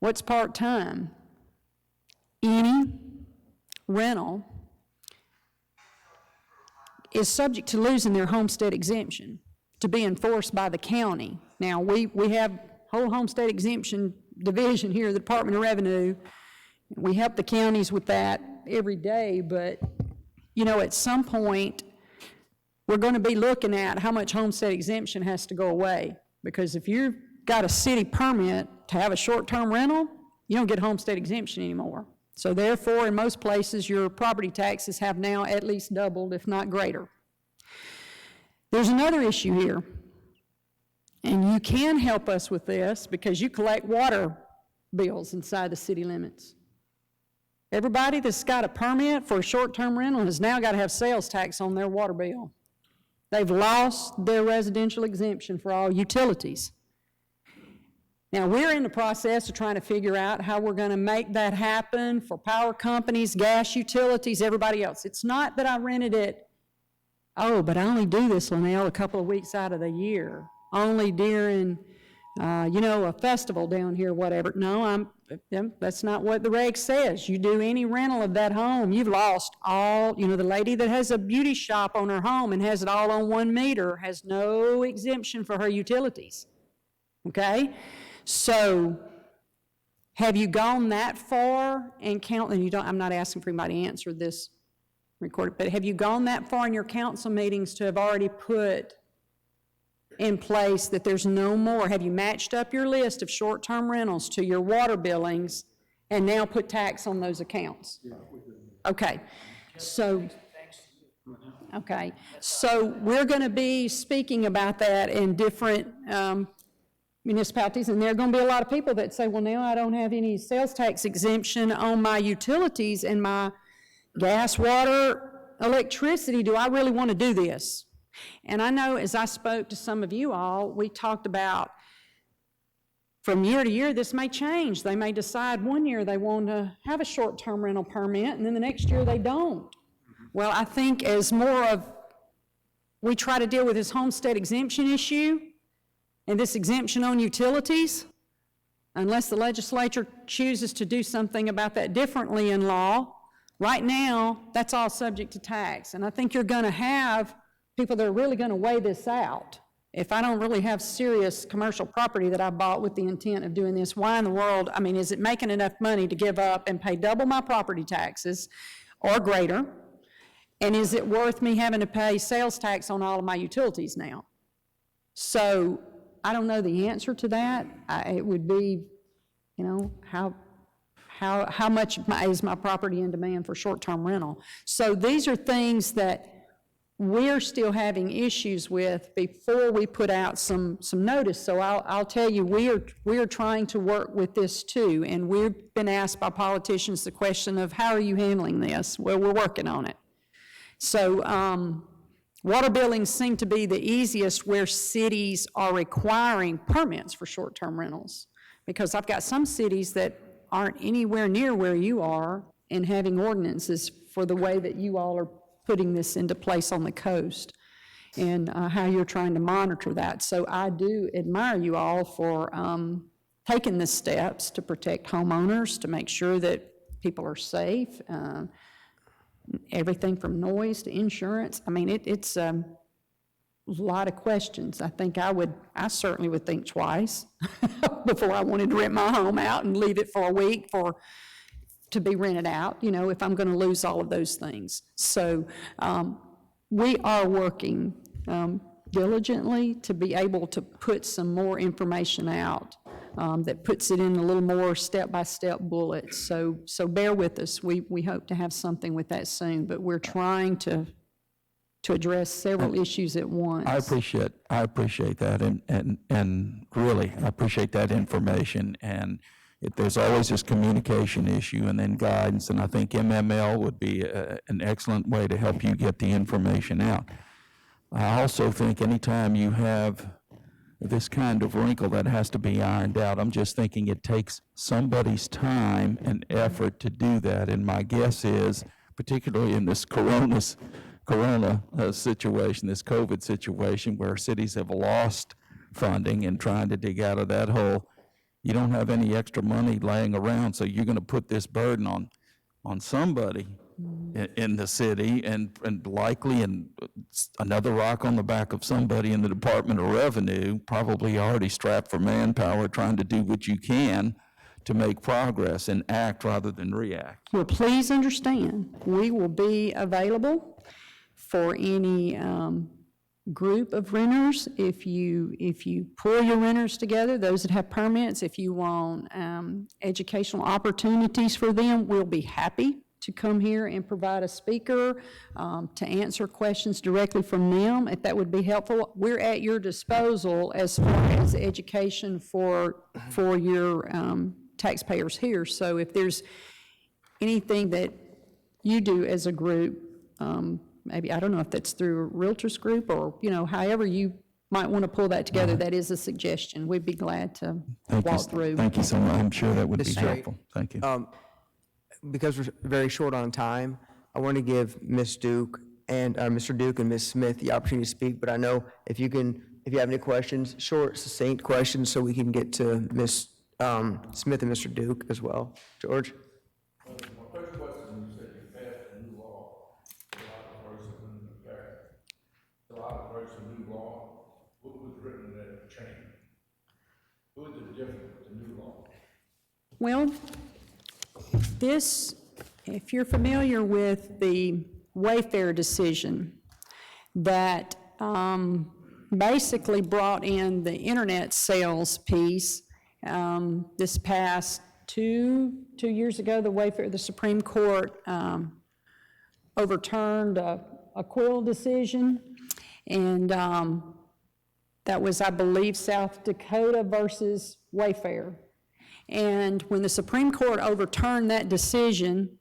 what's part-time? Any rental is subject to losing their homestead exemption to be enforced by the county. Now, we have whole homestead exemption division here, the Department of Revenue. We help the counties with that every day, but you know, at some point, we're going to be looking at how much homestead exemption has to go away. Because if you've got a city permit to have a short-term rental, you don't get homestead exemption anymore. So therefore, in most places, your property taxes have now at least doubled, if not greater. There's another issue here. And you can help us with this because you collect water bills inside the city limits. Everybody that's got a permit for a short-term rental has now got to have sales tax on their water bill. They've lost their residential exemption for all utilities. Now, we're in the process of trying to figure out how we're going to make that happen for power companies, gas utilities, everybody else. It's not that I rented it, oh, but I only do this, Linnell, a couple of weeks out of the year. Only during, you know, a festival down here, whatever. No, that's not what the reg says. You do any rental of that home, you've lost all, you know, the lady that has a beauty shop on her home and has it all on 1 meter has no exemption for her utilities, okay? So have you gone that far and count, and you don't, I'm not asking for anybody to answer this recorded, but have you gone that far in your council meetings to have already put in place that there's no more? Have you matched up your list of short-term rentals to your water billings and now put tax on those accounts? Okay, so we're going to be speaking about that in different municipalities, and there are going to be a lot of people that say, well, now I don't have any sales tax exemption on my utilities and my gas, water, electricity. Do I really want to do this? And I know as I spoke to some of you all, we talked about from year to year, this may change. They may decide one year they want to have a short-term rental permit, and then the next year they don't. Well, I think as more of, we try to deal with this homestead exemption issue and this exemption on utilities, unless the legislature chooses to do something about that differently in law, right now, that's all subject to tax. And I think you're going to have people that are really going to weigh this out. If I don't really have serious commercial property that I bought with the intent of doing this, why in the world, I mean, is it making enough money to give up and pay double my property taxes or greater? And is it worth me having to pay sales tax on all of my utilities now? So I don't know the answer to that. It would be, you know, how much is my property in demand for short-term rental? So these are things that we're still having issues with before we put out some notice. So I'll tell you, we are trying to work with this too, and we've been asked by politicians the question of how are you handling this? Well, we're working on it. So water billings seem to be the easiest where cities are requiring permits for short-term rentals, because I've got some cities that aren't anywhere near where you are and having ordinances for the way that you all are putting this into place on the coast and how you're trying to monitor that. So I do admire you all for taking the steps to protect homeowners, to make sure that people are safe, everything from noise to insurance. I mean, it's lot of questions. I certainly would think twice before I wanted to rent my home out and leave it for a week to be rented out, if I'm going to lose all of those things. So we are working diligently to be able to put some more information out that puts it in a little more step-by-step bullets. So bear with us. We hope to have something with that soon, but we're trying to address several issues at once. I appreciate that, and really, I appreciate that information, and there's always this communication issue and then guidance, and I think MML would be an excellent way to help you get the information out. I also think anytime you have this kind of wrinkle that has to be ironed out, I'm just thinking it takes somebody's time and effort to do that, and my guess is, particularly in this corona situation, this COVID situation, where cities have lost funding and trying to dig out of that hole, you don't have any extra money laying around, so you're going to put this burden on somebody in the city, and likely another rock on the back of somebody in the Department of Revenue, probably already strapped for manpower, trying to do what you can to make progress and act rather than react. Well, please understand, we will be available for any group of renters. If you pull your renters together, those that have permits, if you want educational opportunities for them, we'll be happy to come here and provide a speaker to answer questions directly from them, if that would be helpful. We're at your disposal as far as education for your taxpayers here. So if there's anything that you do as a group, maybe, I don't know if that's through a realtors group or, however you might want to pull that together, that is a suggestion. We'd be glad to walk through. Thank you so much. I'm sure that would be Ms. Strait, helpful. Thank you. Because we're very short on time, I want to give Ms. Duke and Mr. Duke and Ms. Smith the opportunity to speak, but I know if you have any questions, short, succinct questions, so we can get to Ms. Smith and Mr. Duke as well. George? My first question, you said you passed a new law, July 1st, a new law. What was written in that change? What was the difference with the new law? Well, if you're familiar with the Wayfair decision that basically brought in the internet sales piece, this past two years ago, the Supreme Court overturned a Quill decision, and that was, I believe, South Dakota versus Wayfair. And when the Supreme Court overturned that decision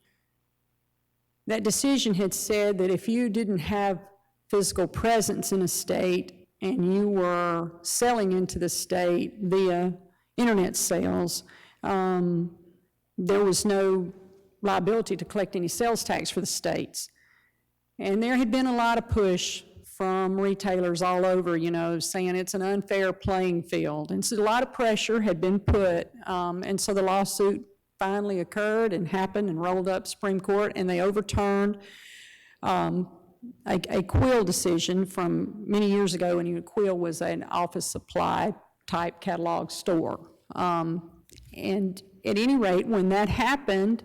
had said that if you didn't have physical presence in a state and you were selling into the state via internet sales, there was no liability to collect any sales tax for the states. And there had been a lot of push from retailers all over, saying it's an unfair playing field. And so a lot of pressure had been put, and so the lawsuit finally occurred and happened and rolled up Supreme Court, and they overturned a Quill decision from many years ago, when Quill was an office supply type catalog store. And at any rate, when that happened,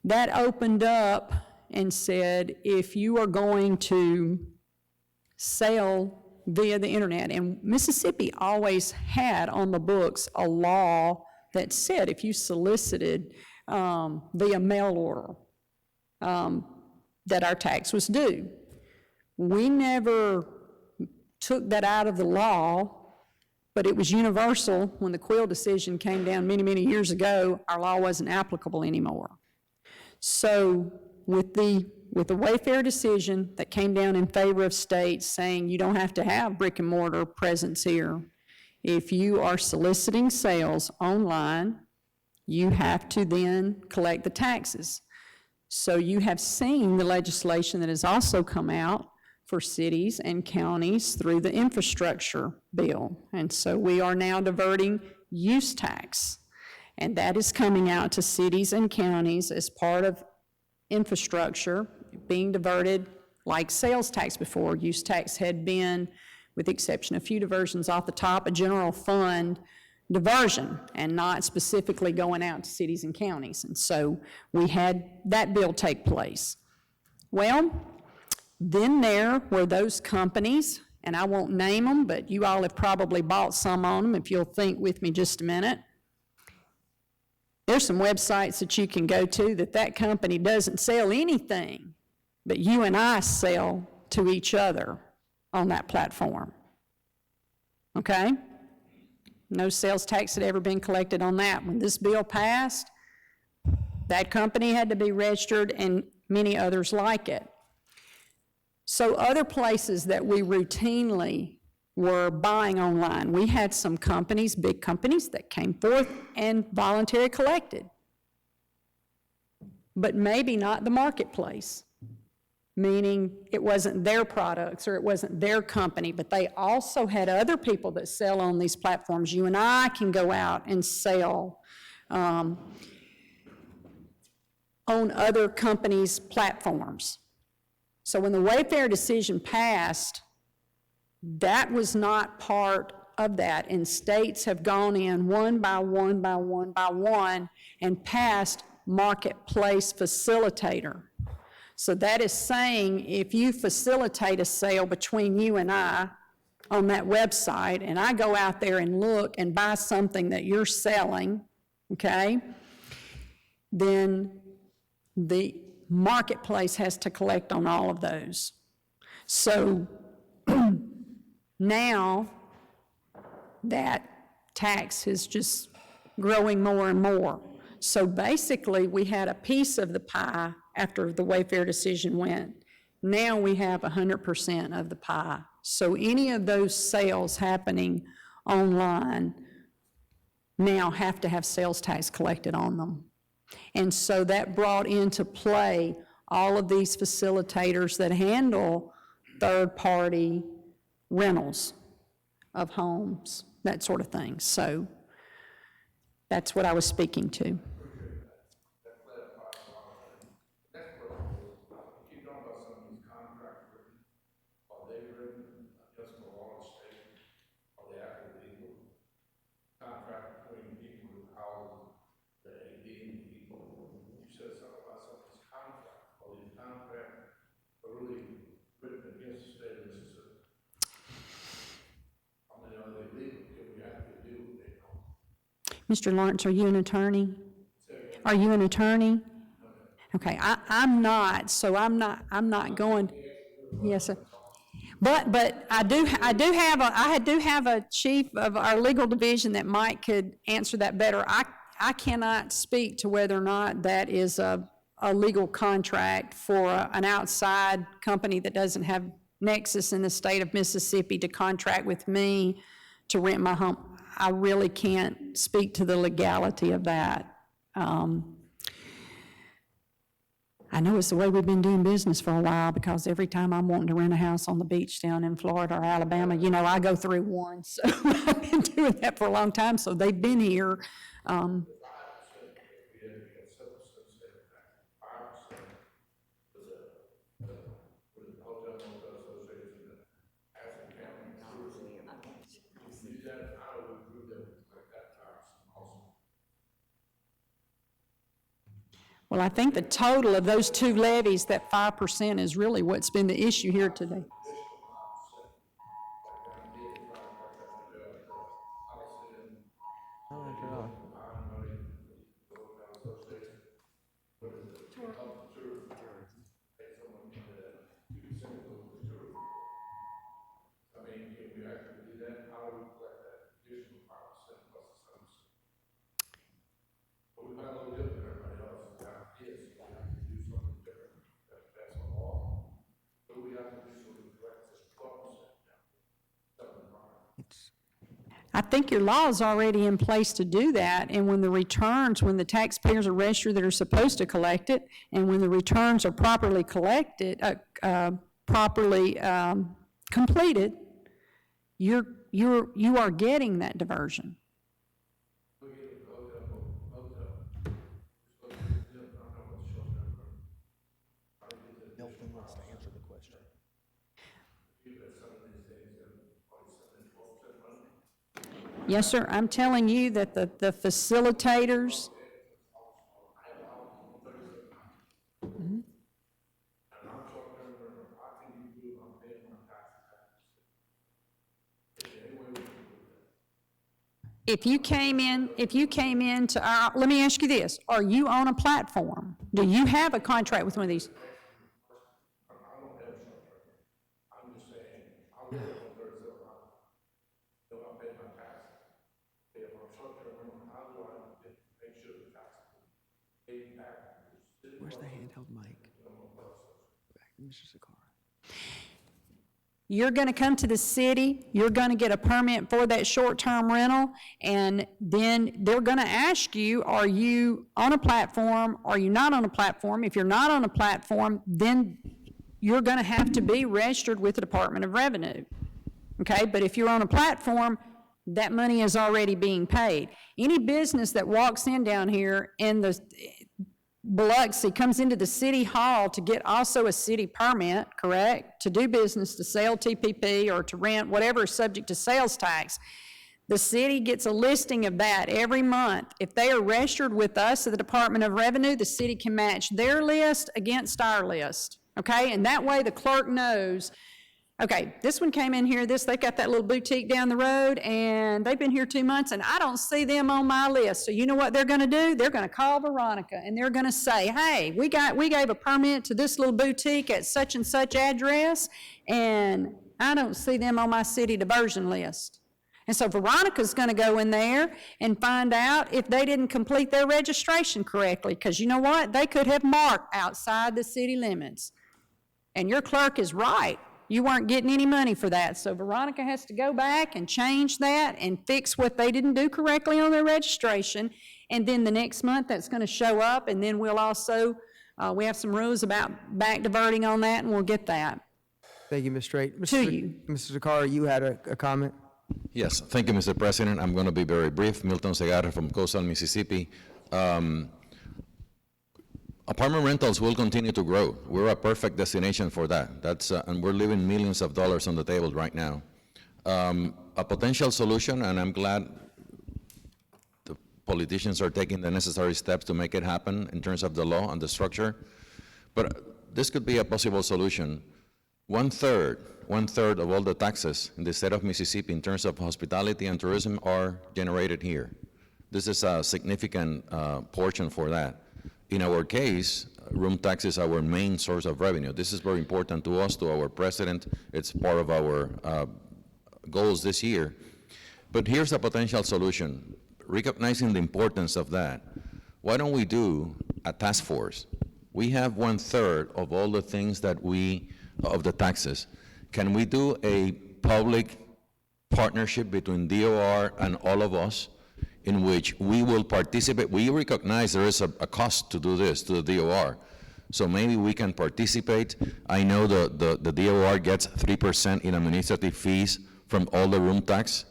that opened up and said, if you are going to sell via the internet, and Mississippi always had on the books a law that said if you solicited via mail order, that our tax was due. We never took that out of the law, but it was universal. When the Quill decision came down many, many years ago, our law wasn't applicable anymore. So with the Wayfair decision that came down in favor of states saying you don't have to have brick and mortar presence here, if you are soliciting sales online, you have to then collect the taxes. So you have seen the legislation that has also come out for cities and counties through the infrastructure bill. And so we are now diverting use tax, and that is coming out to cities and counties as part of infrastructure being diverted like sales tax before. Use tax had been, with the exception of a few diversions off the top, a general fund diversion and not specifically going out to cities and counties. And so we had that bill take place. Well, then there were those companies, and I won't name them, but you all have probably bought some on them if you'll think with me just a minute. There's some websites that you can go to that company doesn't sell anything, but you and I sell to each other on that platform. Okay? No sales tax had ever been collected on that. When this bill passed, that company had to be registered and many others like it. So other places that we routinely were buying online, we had some companies, big companies, that came forth and voluntarily collected, but maybe not the marketplace, meaning it wasn't their products or it wasn't their company, but they also had other people that sell on these platforms. You and I can go out and sell on other companies' platforms. So when the Wayfair decision passed, that was not part of that, and states have gone in one by one by one by one and passed marketplace facilitator. So that is saying if you facilitate a sale between you and I on that website, and I go out there and look and buy something that you're selling, okay, then the marketplace has to collect on all of those. So now that tax is just growing more and more. So basically, we had a piece of the pie after the Wayfair decision went. Now we have 100% of the pie. So any of those sales happening online now have to have sales tax collected on them. And so that brought into play all of these facilitators that handle third-party rentals of homes, that sort of thing. So that's what I was speaking to. Mr. Lawrence, are you an attorney? Are you an attorney? Okay, I'm not, so I'm not going. Yes, sir. But I do have a chief of our legal division that might could answer that better. I cannot speak to whether or not that is a legal contract for an outside company that doesn't have nexus in the state of Mississippi to contract with me to rent my home. I really can't speak to the legality of that. I know it's the way we've been doing business for a while, because every time I'm wanting to rent a house on the beach down in Florida or Alabama, you know, I go through one. So I've been doing that for a long time, so they've been here. Well, I think the total of those two levies, that 5%, is really what's been the issue here today. I think your law is already in place to do that, and when the returns, when the taxpayers are registered that are supposed to collect it, and when the returns are properly collected, completed, you are getting that diversion. Milton wants to answer the question. Yes, sir, I'm telling you that the facilitators. If you came into our, let me ask you this, are you on a platform? Do you have a contract with one of these? Where's the handheld mic? Mr. Sakara. You're going to come to the city, you're going to get a permit for that short-term rental, and then they're going to ask you, are you on a platform, are you not on a platform? If you're not on a platform, then you're going to have to be registered with the Department of Revenue, okay? But if you're on a platform, that money is already being paid. Any business that walks in down here and the Biloxi comes into the city hall to get also a city permit, correct? To do business, to sell TPP or to rent, whatever is subject to sales tax. The city gets a listing of that every month. If they are registered with us at the Department of Revenue, the city can match their list against our list, okay? And that way the clerk knows, okay, this one came in here, they've got that little boutique down the road, and they've been here 2 months, and I don't see them on my list. So you know what they're gonna do? They're gonna call Veronica, and they're gonna say, hey, we gave a permit to this little boutique at such and such address, and I don't see them on my city diversion list. And so Veronica's gonna go in there and find out if they didn't complete their registration correctly, because you know what? They could have marked outside the city limits. And your clerk is right. You weren't getting any money for that. So Veronica has to go back and change that and fix what they didn't do correctly on their registration. And then the next month that's going to show up, and then we'll also, we have some rules about back diverting on that, and we'll get that. Thank you, Ms. Straight. To you. Mr. Sakara, you had a comment? Yes, thank you, Mr. President. I'm going to be very brief. Milton Segarra from Coastal Mississippi. Apartment rentals will continue to grow. We're a perfect destination for that. And we're leaving millions of dollars on the table right now. A potential solution, and I'm glad the politicians are taking the necessary steps to make it happen in terms of the law and the structure, but this could be a possible solution. One third of all the taxes in the state of Mississippi in terms of hospitality and tourism are generated here. This is a significant portion for that. In our case, room tax is our main source of revenue. This is very important to us, to our president. It's part of our goals this year. But here's a potential solution. Recognizing the importance of that, why don't we do a task force? We have 1/3 of all the things that of the taxes. Can we do a public partnership between DOR and all of us, in which we will participate? We recognize there is a cost to do this, to the DOR. So maybe we can participate. I know the DOR gets 3% in administrative fees from all the room tax.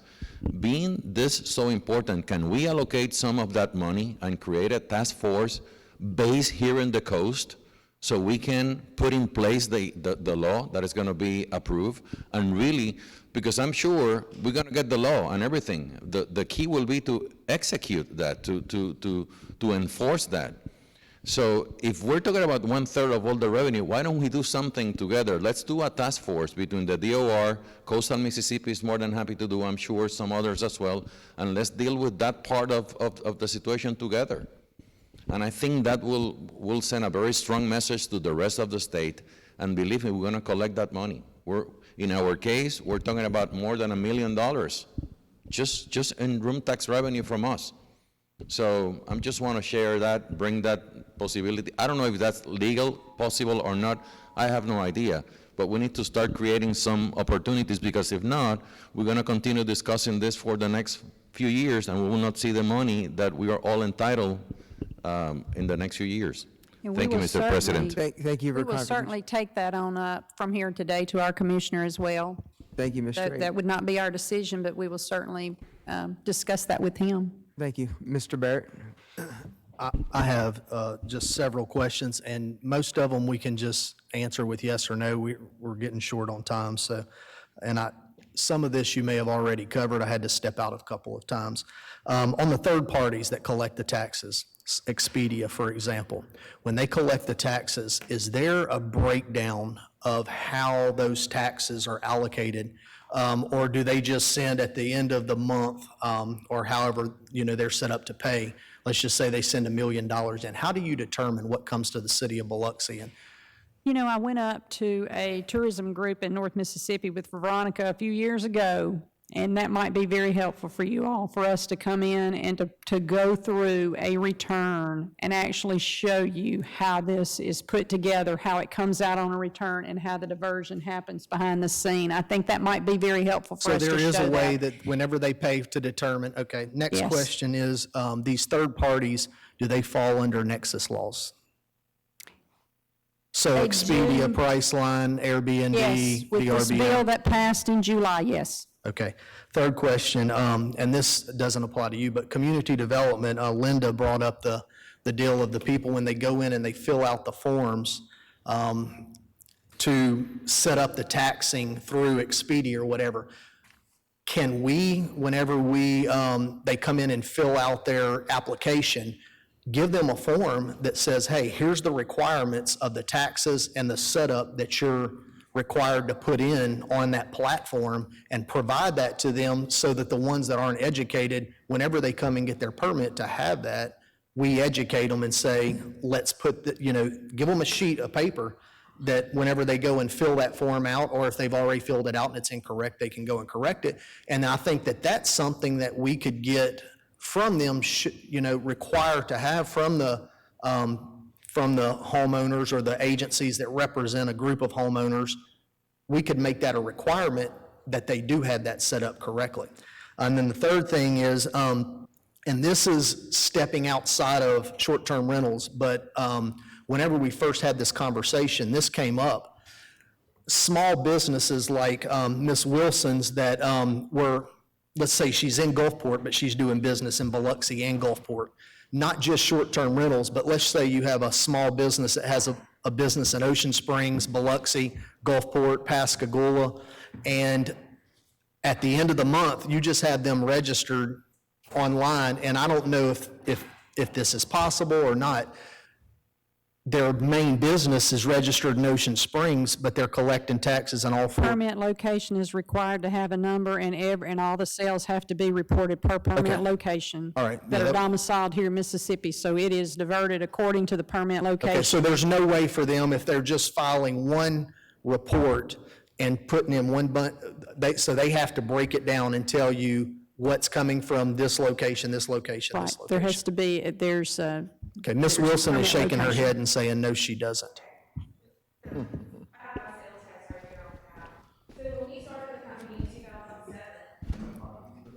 Being this so important, can we allocate some of that money and create a task force based here in the coast so we can put in place the law that is going to be approved? And really, because I'm sure we're going to get the law and everything. The key will be to execute that, to enforce that. So if we're talking about 1/3 of all the revenue, why don't we do something together? Let's do a task force between the DOR, Coastal Mississippi is more than happy to do, I'm sure some others as well, and let's deal with that part of the situation together. And I think that will send a very strong message to the rest of the state, and believe me, we're going to collect that money. In our case, we're talking about more than $1 million just in room tax revenue from us. So I just want to share that, bring that possibility. I don't know if that's legal, possible or not. I have no idea. But we need to start creating some opportunities, because if not, we're going to continue discussing this for the next few years, and we will not see the money that we are all entitled in the next few years. Thank you, Mr. President. Thank you for We will certainly take that on up from here today to our commissioner as well. Thank you, Ms. Straight. That would not be our decision, but we will certainly discuss that with him. Thank you. Mr. Barrett? I have just several questions, and most of them we can just answer with yes or no. We're getting short on time, so, and some of this you may have already covered. I had to step out a couple of times. On the third parties that collect the taxes, Expedia, for example, when they collect the taxes, is there a breakdown of how those taxes are allocated? Or do they just send at the end of the month, or however, they're set up to pay? Let's just say they send $1 million in. How do you determine what comes to the city of Biloxi? And I went up to a tourism group in North Mississippi with Veronica a few years ago, and that might be very helpful for you all, for us to come in and to go through a return and actually show you how this is put together, how it comes out on a return, and how the diversion happens behind the scene. I think that might be very helpful for us to show that. So there is a way that whenever they pay to determine, okay, next Yes. question is, these third parties, do they fall under Nexus laws? So They Expedia, do. Priceline, Airbnb, Yes, with this bill VRBO? that passed in July, yes. Okay. Third question, and this doesn't apply to you, but community development, Linda brought up the deal of the people when they go in and they fill out the forms to set up the taxing through Expedia or whatever. Can we, whenever they come in and fill out their application, give them a form that says, hey, here's the requirements of the taxes and the setup that you're required to put in on that platform, and provide that to them so that the ones that aren't educated, whenever they come and get their permit to have that, we educate them and say, let's put, give them a sheet of paper that whenever they go and fill that form out, or if they've already filled it out and it's incorrect, they can go and correct it. And I think that that's something that we could get from them, require to have from the homeowners or the agencies that represent a group of homeowners. We could make that a requirement that they do have that set up correctly. And then the third thing is, and this is stepping outside of short-term rentals, but whenever we first had this conversation, this came up. Small businesses like Miss Wilson's that were, let's say she's in Gulfport, but she's doing business in Biloxi and Gulfport. Not just short-term rentals, but let's say you have a small business that has a business in Ocean Springs, Biloxi, Gulfport, Pascagoula, and at the end of the month, you just have them registered online, and I don't know if this is possible or not. Their main business is registered in Ocean Springs, but they're collecting taxes on all four. Permit location is required to have a number, and all the sales have to be reported per permit location. All right. That Yeah, are that- domiciled here in Mississippi, so it is diverted according to the permit Okay, location. so there's no way for them, if they're just filing one report and putting in one so they have to break it down and tell you what's coming from this location, this location, Right, this there location. has to be, Okay, Ms. Wilson is permit shaking her location. head and saying, no, she doesn't.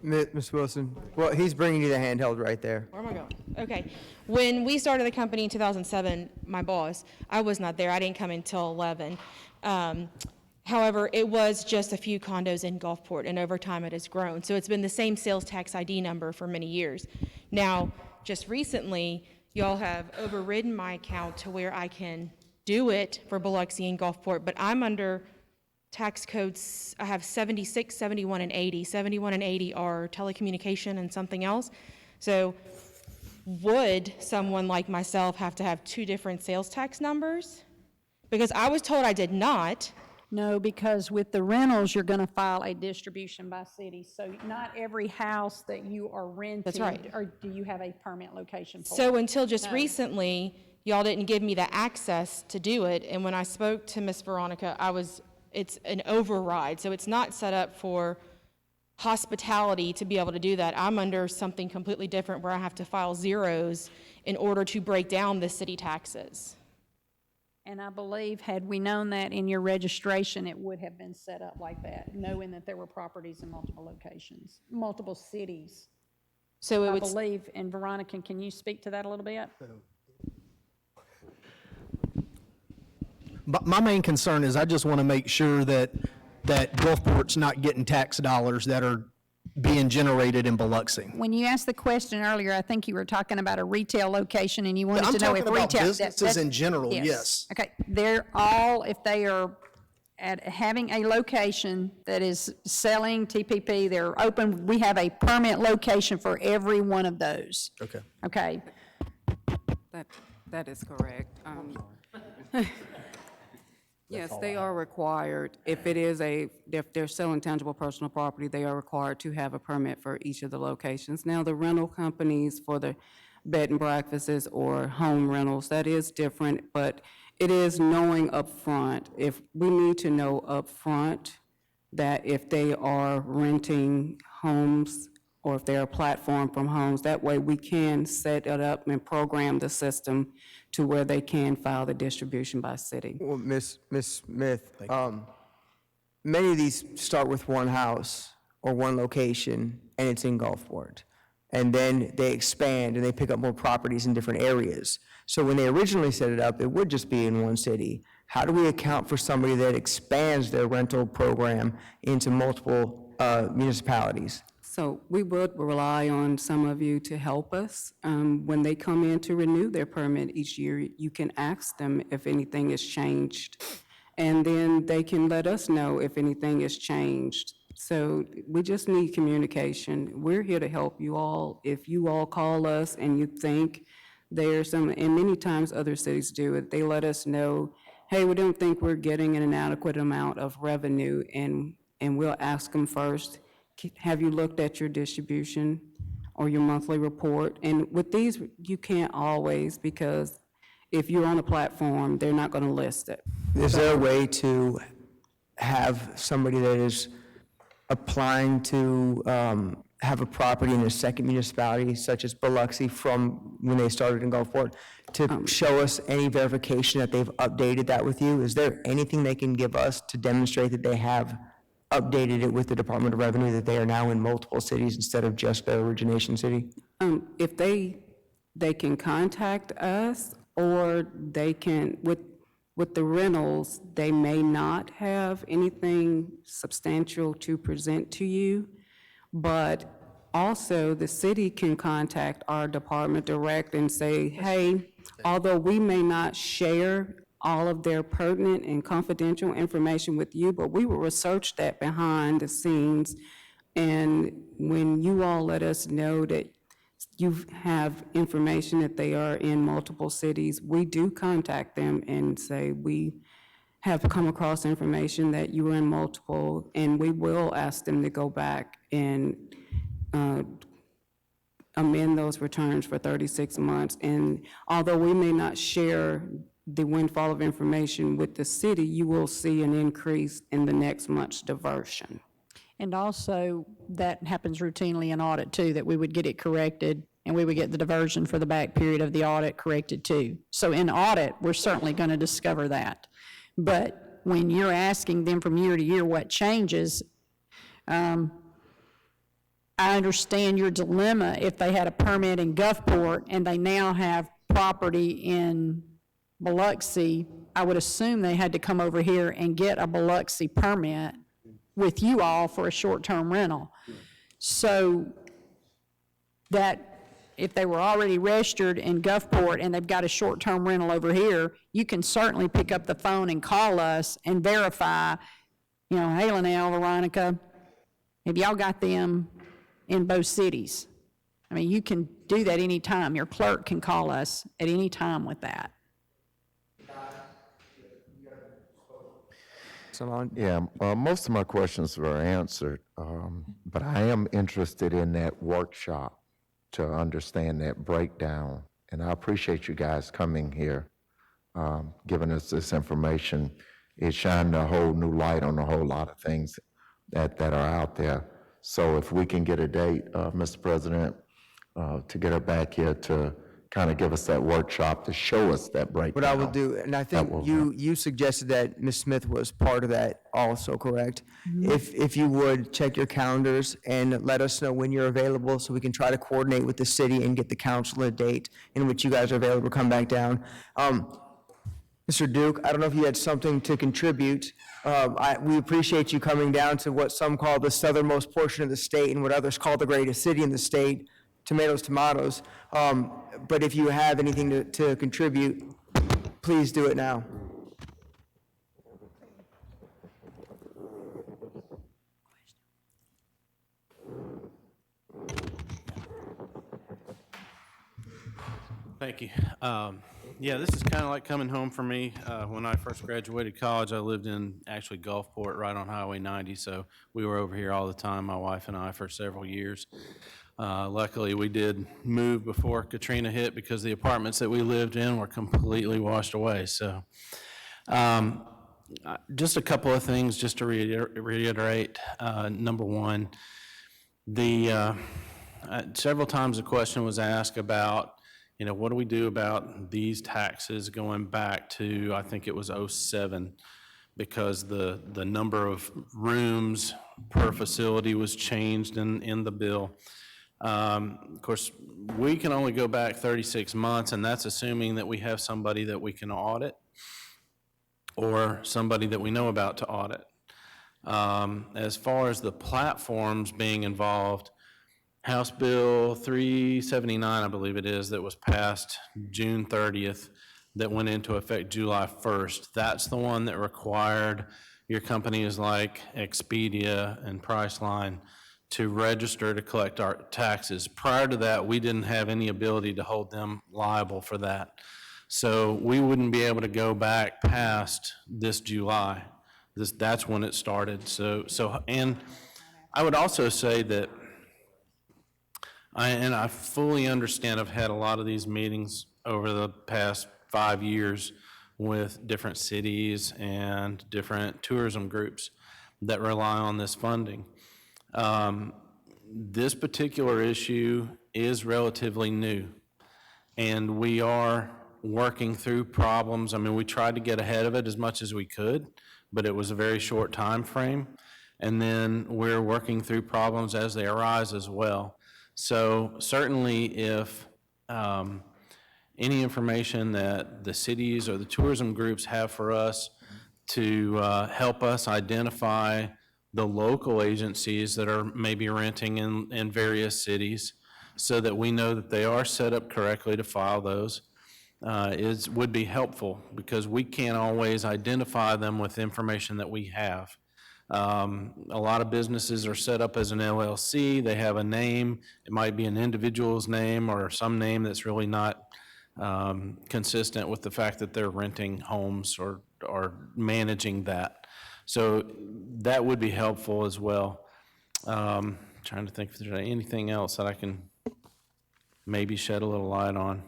Ms. Wilson, well, he's bringing you the handheld right there. Where am I going? Okay. When we started the company in 2007, my boss, I was not there. I didn't come until 11. However, it was just a few condos in Gulfport, and over time it has grown. So it's been the same sales tax ID number for many years. Now, just recently, y'all have overridden my account to where I can do it for Biloxi and Gulfport, but I'm under tax codes. I have 76, 71, and 80. 71 and 80 are telecommunication and something else. So would someone like myself have to have two different sales tax numbers? Because I was told I did not. No, because with the rentals, you're going to file a distribution by city. So not every house that you are renting. That's right. Or do you have a permit location for? So until just recently, y'all didn't give me the access to do it. And when I spoke to Miss Veronica, it's an override. So it's not set up for hospitality to be able to do that. I'm under something completely different where I have to file zeros in order to break down the city taxes. And I believe, had we known that in your registration, it would have been set up like that, knowing that there were properties in multiple locations, multiple cities. So it I would, believe, and Veronica, can you speak to that a little bit? But my main concern is I just want to make sure that Gulfport's not getting tax dollars that are being generated in Biloxi. When you asked the question earlier, I think you were talking about a retail location, and you wanted I'm to know if talking retail. about businesses in general, yes. Okay, they're all, if they are at having a location that is selling TPP, they're open, we have a permit location for every one of those. Okay. Okay, That is correct. Yes, they are required, if they're selling tangible personal property, they are required to have a permit for each of the locations. Now, the rental companies for the bed and breakfasts or home rentals, that is different, but it is knowing upfront. If we need to know upfront that if they are renting homes or if they're a platform from homes, that way we can set it up and program the system to where they can file the distribution by city. Well, Ms. Smith, many of these start with one house or one location, and it's in Gulfport. And then they expand and they pick up more properties in different areas. So when they originally set it up, it would just be in one city. How do we account for somebody that expands their rental program into multiple municipalities? So we would rely on some of you to help us. When they come in to renew their permit each year, you can ask them if anything has changed. And then they can let us know if anything has changed. So we just need communication. We're here to help you all. If you all call us and you think there's some, and many times other cities do it, they let us know, hey, we don't think we're getting an adequate amount of revenue, and we'll ask them first, have you looked at your distribution or your monthly report? And with these, you can't always, because if you're on a platform, they're not going to list it. Is there a way to have somebody that is applying to have a property in a second municipality, such as Biloxi, from when they started in Gulfport, to show us any verification that they've updated that with you? Is there anything they can give us to demonstrate that they have updated it with the Department of Revenue, that they are now in multiple cities instead of just their origination city? If they can contact us, or they can, with the rentals, they may not have anything substantial to present to you, but also the city can contact our department direct and say, hey, although we may not share all of their pertinent and confidential information with you, but we will research that behind the scenes. And when you all let us know that you have information that they are in multiple cities, we do contact them and say, we have come across information that you are in multiple, and we will ask them to go back and amend those returns for 36 months. And although we may not share the windfall of information with the city, you will see an increase in the next month's diversion. and also that happens routinely in audit too, that we would get it corrected and we would get the diversion for the back period of the audit corrected too. So in audit, we're certainly going to discover that. But when you're asking them from year to year what changes, I understand your dilemma if they had a permit in Gulfport and they now have property in Biloxi. I would assume they had to come over here and get a Biloxi permit with you all for a short-term rental. So that if they were already registered in Gulfport and they've got a short-term rental over here, you can certainly pick up the phone and call us and verify, you know, hey, Linnell, Veronica, have y'all got them in both cities? I mean, you can do that anytime. Your clerk can call us at any time with that. Yeah, most of my questions were answered, but I am interested in that workshop to understand that breakdown. And I appreciate you guys coming here, giving us this information. It shined a whole new light on a whole lot of things that are out there. So if we can get a date, Mr. President, to get her back here to kind of give us that workshop to show us that breakdown. What I will do, and I think you suggested that Ms. Smith was part of that also, correct? If you would, check your calendars and let us know when you're available so we can try to coordinate with the city and get the council a date in which you guys are available to come back down. Mr. Duke, I don't know if you had something to contribute. We appreciate you coming down to what some call the southernmost portion of the state and what others call the greatest city in the state. Tomatoes, tomatoes. But if you have anything to contribute, please do it now. Thank you. Yeah, this is kind of like coming home for me. When I first graduated college, I lived in actually Gulfport, right on Highway 90, so we were over here all the time, my wife and I, for several years. Luckily, we did move before Katrina hit because the apartments that we lived in were completely washed away, so. Just a couple of things just to reiterate. Number one, several times the question was asked about, what do we do about these taxes going back to, I think it was '07, because the number of rooms per facility was changed in the bill. Of course, we can only go back 36 months, and that's assuming that we have somebody that we can audit or somebody that we know about to audit. As far as the platforms being involved, House Bill 379, I believe it is, that was passed June 30th, that went into effect July 1st. That's the one that required your companies like Expedia and Priceline to register to collect our taxes. Prior to that, we didn't have any ability to hold them liable for that. So we wouldn't be able to go back past this July. That's when it started. And I would also say that I fully understand. I've had a lot of these meetings over the past 5 years with different cities and different tourism groups that rely on this funding. This particular issue is relatively new, and we are working through problems. I mean, we tried to get ahead of it as much as we could, but it was a very short time frame. And then we're working through problems as they arise as well. So certainly if any information that the cities or the tourism groups have for us to help us identify the local agencies that are maybe renting in various cities so that we know that they are set up correctly to file those would be helpful, because we can't always identify them with information that we have. A lot of businesses are set up as an LLC. They have a name. It might be an individual's name or some name that's really not consistent with the fact that they're renting homes or managing that. So that would be helpful as well. Trying to think if there's anything else that I can maybe shed a little light on.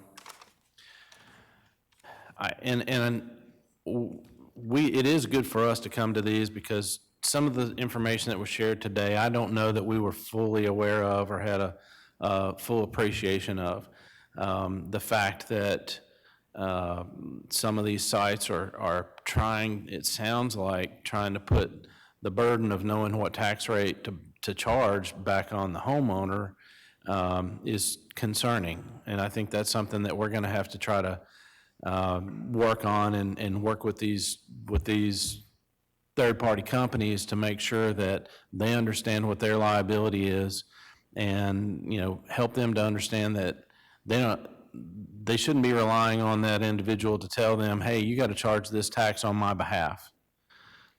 It is good for us to come to these, because some of the information that was shared today, I don't know that we were fully aware of or had a full appreciation of. The fact that some of these sites are trying, it sounds like, trying to put the burden of knowing what tax rate to charge back on the homeowner is concerning. And I think that's something that we're going to have to try to work on and work with these third-party companies to make sure that they understand what their liability is, and help them to understand that they shouldn't be relying on that individual to tell them, hey, you got to charge this tax on my behalf.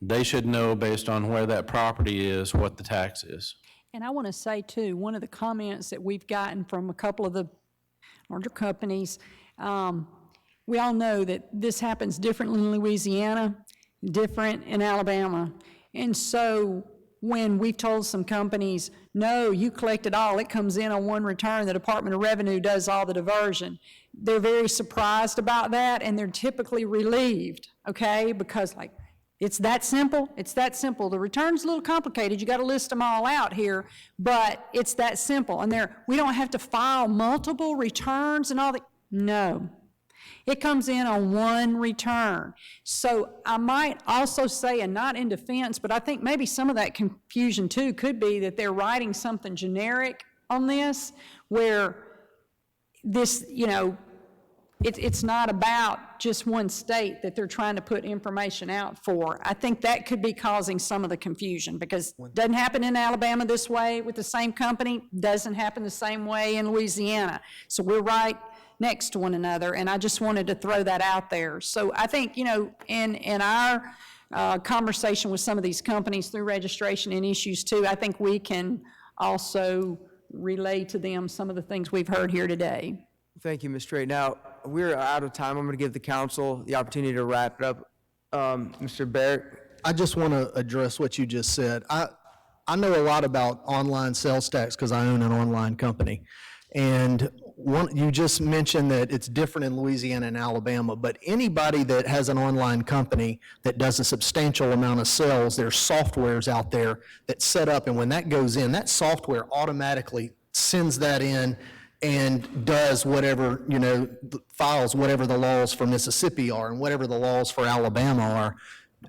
They should know, based on where that property is, what the tax is. And I want to say, too, one of the comments that we've gotten from a couple of the larger companies, we all know that this happens differently in Louisiana, different in Alabama. And so when we've told some companies, no, you collect it all, it comes in on one return, the Department of Revenue does all the diversion, they're very surprised about that, and they're typically relieved, okay? Because, like, it's that simple. It's that simple. The return's a little complicated. You got to list them all out here, but it's that simple. And we don't have to file multiple returns and all that. No. It comes in on one return. So I might also say, and not in defense, but I think maybe some of that confusion too could be that they're writing something generic on this, where this, it's not about just one state that they're trying to put information out for. I think that could be causing some of the confusion, because it doesn't happen in Alabama this way with the same company, doesn't happen the same way in Louisiana. So we're right next to one another, and I just wanted to throw that out there. So I think, in our conversation with some of these companies through registration and issues too, I think we can also relay to them some of the things we've heard here today. Thank you, Ms. Strait. Now, we're out of time. I'm going to give the council the opportunity to wrap it up. Mr. Barrett? I just want to address what you just said. I know a lot about online sales tax because I own an online company. And you just mentioned that it's different in Louisiana and Alabama, but anybody that has an online company that does a substantial amount of sales, there's softwares out there that set up, and when that goes in, that software automatically sends that in and does whatever, files whatever the laws for Mississippi are and whatever the laws for Alabama are,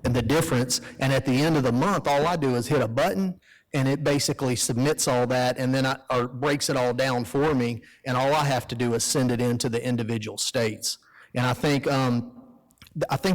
and the difference. And at the end of the month, all I do is hit a button, and it basically submits all that, and then or breaks it all down for me, and all I have to do is send it into the individual states. And I think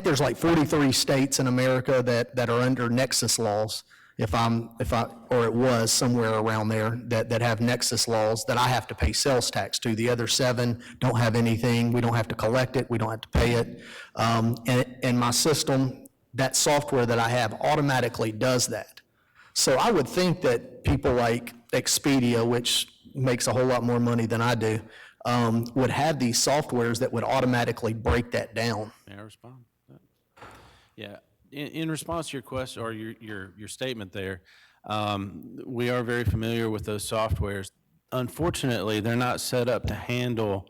there's like 43 states in America that are under nexus laws, or it was somewhere around there, that have nexus laws that I have to pay sales tax to. The other 7 don't have anything. We don't have to collect it. We don't have to pay it. And my system, that software that I have automatically does that. So I would think that people like Expedia, which makes a whole lot more money than I do, would have these softwares that would automatically break that down. May I respond? Yeah, in response to your question, or your statement there, we are very familiar with those softwares. Unfortunately, they're not set up to handle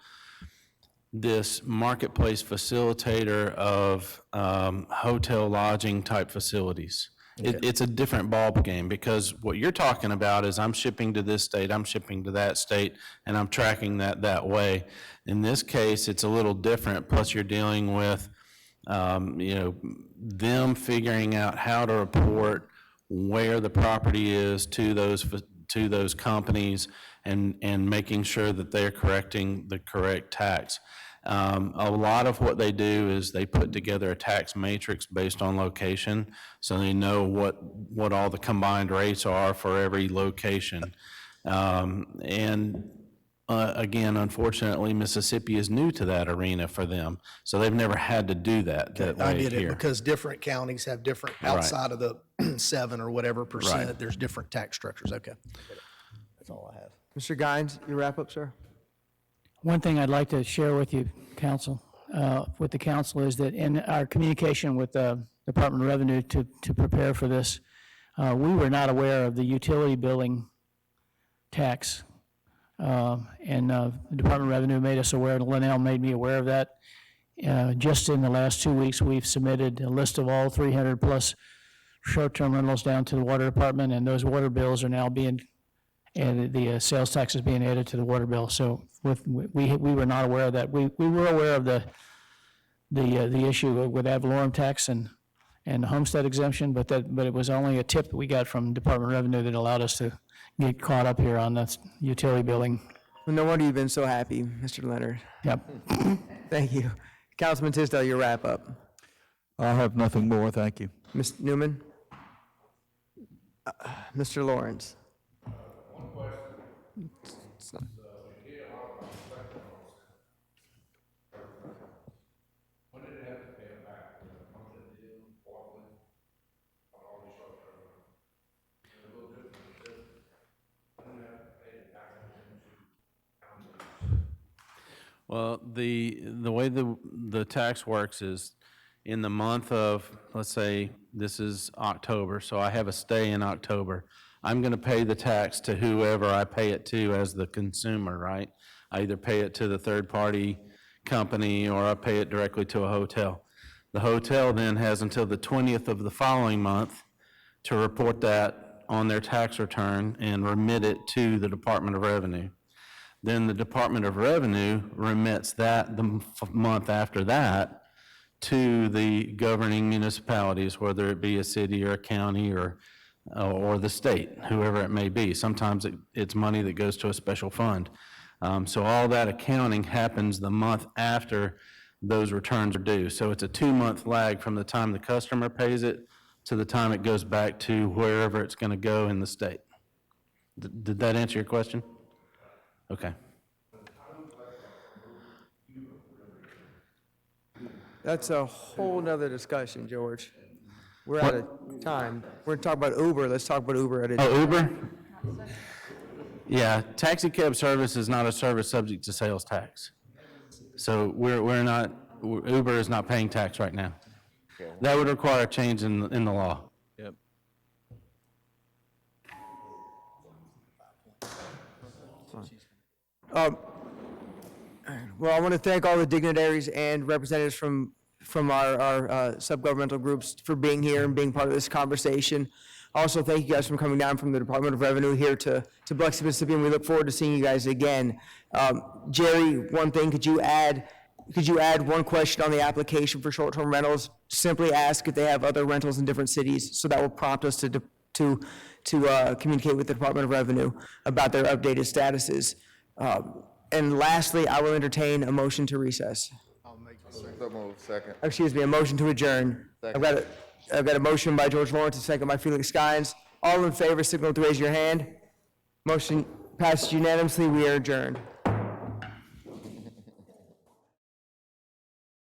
this marketplace facilitator of hotel lodging type facilities. It's a different ball game, because what you're talking about is I'm shipping to this state, I'm shipping to that state, and I'm tracking that way. In this case, it's a little different. Plus, you're dealing with them figuring out how to report where the property is to those companies, and making sure that they're correcting the correct tax. A lot of what they do is they put together a tax matrix based on location, so they know what all the combined rates are for every location. Again, unfortunately, Mississippi is new to that arena for them, so they've never had to do that way I get it, here. because different counties have different, outside of the 7 or whatever percent, there's different tax structures. Okay. That's all I have. Mr. Guines, your wrap up, sir? One thing I'd like to share with you, council, with the council, is that in our communication with the Department of Revenue to prepare for this, we were not aware of the utility billing tax. And the Department of Revenue made us aware, and Linnell made me aware of that. Just in the last 2 weeks, we've submitted a list of all 300-plus short-term rentals down to the Water Department, and those water bills are now being, and the sales tax is being added to the water bill. So we were not aware of that. We were aware of the issue with ad valorem tax and the homestead exemption, but it was only a tip that we got from Department of Revenue that allowed us to get caught up here on the utility billing. Well, no wonder you've been so happy, Mr. Leonard. Yep. Thank you. Councilman Tisdale, your wrap up. I have nothing more, thank you. Ms. Newman? Mr. Lawrence? Well, the way the tax works is in the month of, let's say this is October, so I have a stay in October. I'm going to pay the tax to whoever I pay it to as the consumer, right? I either pay it to the third-party company or I pay it directly to a hotel. The hotel then has until the 20th of the following month to report that on their tax return and remit it to the Department of Revenue. Then the Department of Revenue remits that the month after that to the governing municipalities, whether it be a city or a county or the state, whoever it may be. Sometimes it's money that goes to a special fund. So all that accounting happens the month after those returns are due. So it's a 2-month lag from the time the customer pays it to the time it goes back to wherever it's going to go in the state. Did that answer your question? Okay. That's a whole nother discussion, George. We're out of time. We're going to talk about Uber. Let's talk about Uber at a Oh, Uber? Yeah, taxi cab service is not a service subject to sales tax. So we're not, Uber is not paying tax right now. That would require a change in the law. Yep. Well, I want to thank all the dignitaries and representatives from our subgovernmental groups for being here and being part of this conversation. Also, thank you guys for coming down from the Department of Revenue here to Biloxi, Mississippi, and we look forward to seeing you guys again. Jerry, one thing, could you add one question on the application for short-term rentals? Simply ask if they have other rentals in different cities, so that will prompt us to communicate with the Department of Revenue about their updated statuses. And lastly, I will entertain a motion to recess. Second. Excuse me, a motion to adjourn. I've got a motion by George Lawrence, a second by Felix Skynes. All in favor, signal to raise your hand. Motion passes unanimously. We are adjourned.